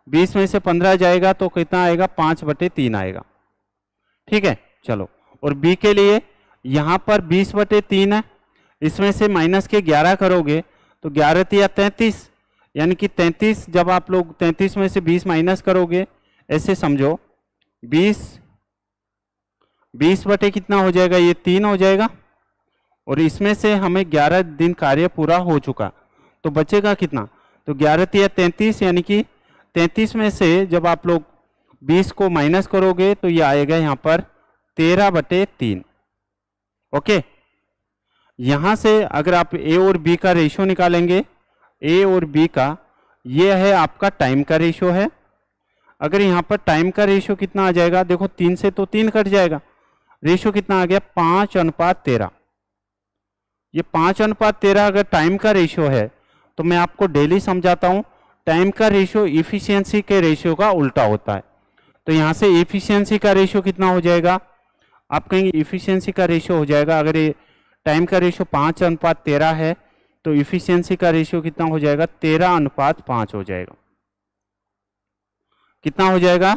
20 में से 15 जाएगा तो कितना आएगा? 5/3 आएगा। ठीक है, चलो, और बी के लिए यहां पर 20/3 है, इसमें से माइनस के 11 करोगे तो 11 या 33, यानी कि 33, जब आप लोग 33 में से 20 माइनस करोगे, ऐसे समझो 20 बटे कितना हो जाएगा? ये 3 हो जाएगा और इसमें से हमें 11 दिन कार्य पूरा हो चुका, तो बचेगा कितना? तो 11 या 33, यानी कि 33 में से जब आप लोग 20 को माइनस करोगे तो ये आएगा यहाँ पर 13/3। ओके, यहां से अगर आप ए और बी का रेशियो निकालेंगे, ए और बी का, ये है आपका टाइम का रेशियो है। अगर यहाँ पर टाइम का रेशियो कितना आ जाएगा? देखो 3 से तो 3 कट जाएगा, रेशियो कितना आ गया? 5:13। ये 5:13 अगर टाइम का रेशियो है तो मैं आपको डेली समझाता हूं, टाइम का रेशियो इफिशियंसी के रेशियो का उल्टा होता है। तो यहां से इफिशियंसी का रेशियो कितना हो जाएगा? आप कहेंगे इफिशियंसी का रेशियो हो जाएगा, अगर ये टाइम का रेशियो 5:13 है तो इफिशियंसी का रेशियो कितना हो जाएगा? 13:5 हो जाएगा। कितना हो जाएगा?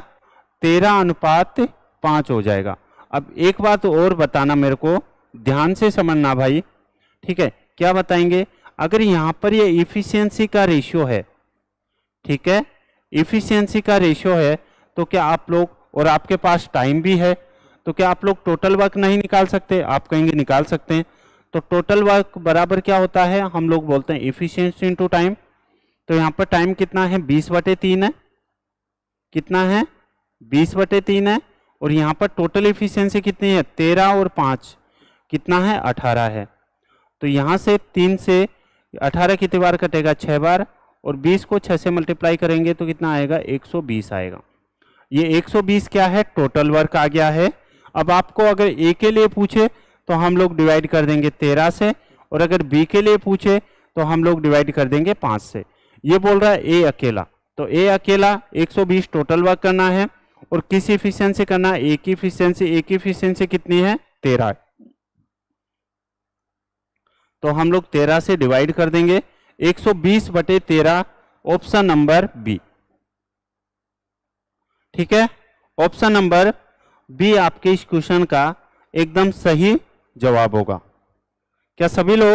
13:5 हो जाएगा। अब एक बात और बताना मेरे को, ध्यान से समझना भाई, ठीक है। क्या बताएंगे, अगर यहाँ पर ये इफिशियंसी का रेशियो है, ठीक है, इफिशियंसी का रेशियो है, तो क्या आप लोग, और आपके पास टाइम भी है, तो क्या आप लोग टोटल वर्क नहीं निकाल सकते? आप कहेंगे निकाल सकते हैं। तो टोटल वर्क बराबर क्या होता है, हम लोग बोलते हैं इफिशियंसी इनटू टाइम। तो यहाँ पर टाइम कितना है, 20/3 है, कितना है, 20/3 है। और यहाँ पर टोटल इफिशियंसी कितनी है, 13 और 5 कितना है, 18 है। तो यहाँ से 3 से 18 कितनी बार कटेगा, 6 बार, और 20 को 6 से मल्टीप्लाई करेंगे तो कितना आएगा, 120 आएगा। ये 120 क्या है, टोटल वर्क आ गया है। अब आपको अगर ए के लिए पूछे तो हम लोग डिवाइड कर देंगे 13 से, और अगर बी के लिए पूछे तो हम लोग डिवाइड कर देंगे 5 से। ये बोल रहा है ए अकेला, तो ए अकेला 120 टोटल वर्क करना है, और किस इफिशियंसी करना है, ए की इफिशियंसी कितनी है, 13। तो हम लोग 13 से डिवाइड कर देंगे, 120/13 ऑप्शन नंबर बी, ठीक है। ऑप्शन नंबर बी आपके इस क्वेश्चन का एकदम सही जवाब होगा। क्या सभी लोग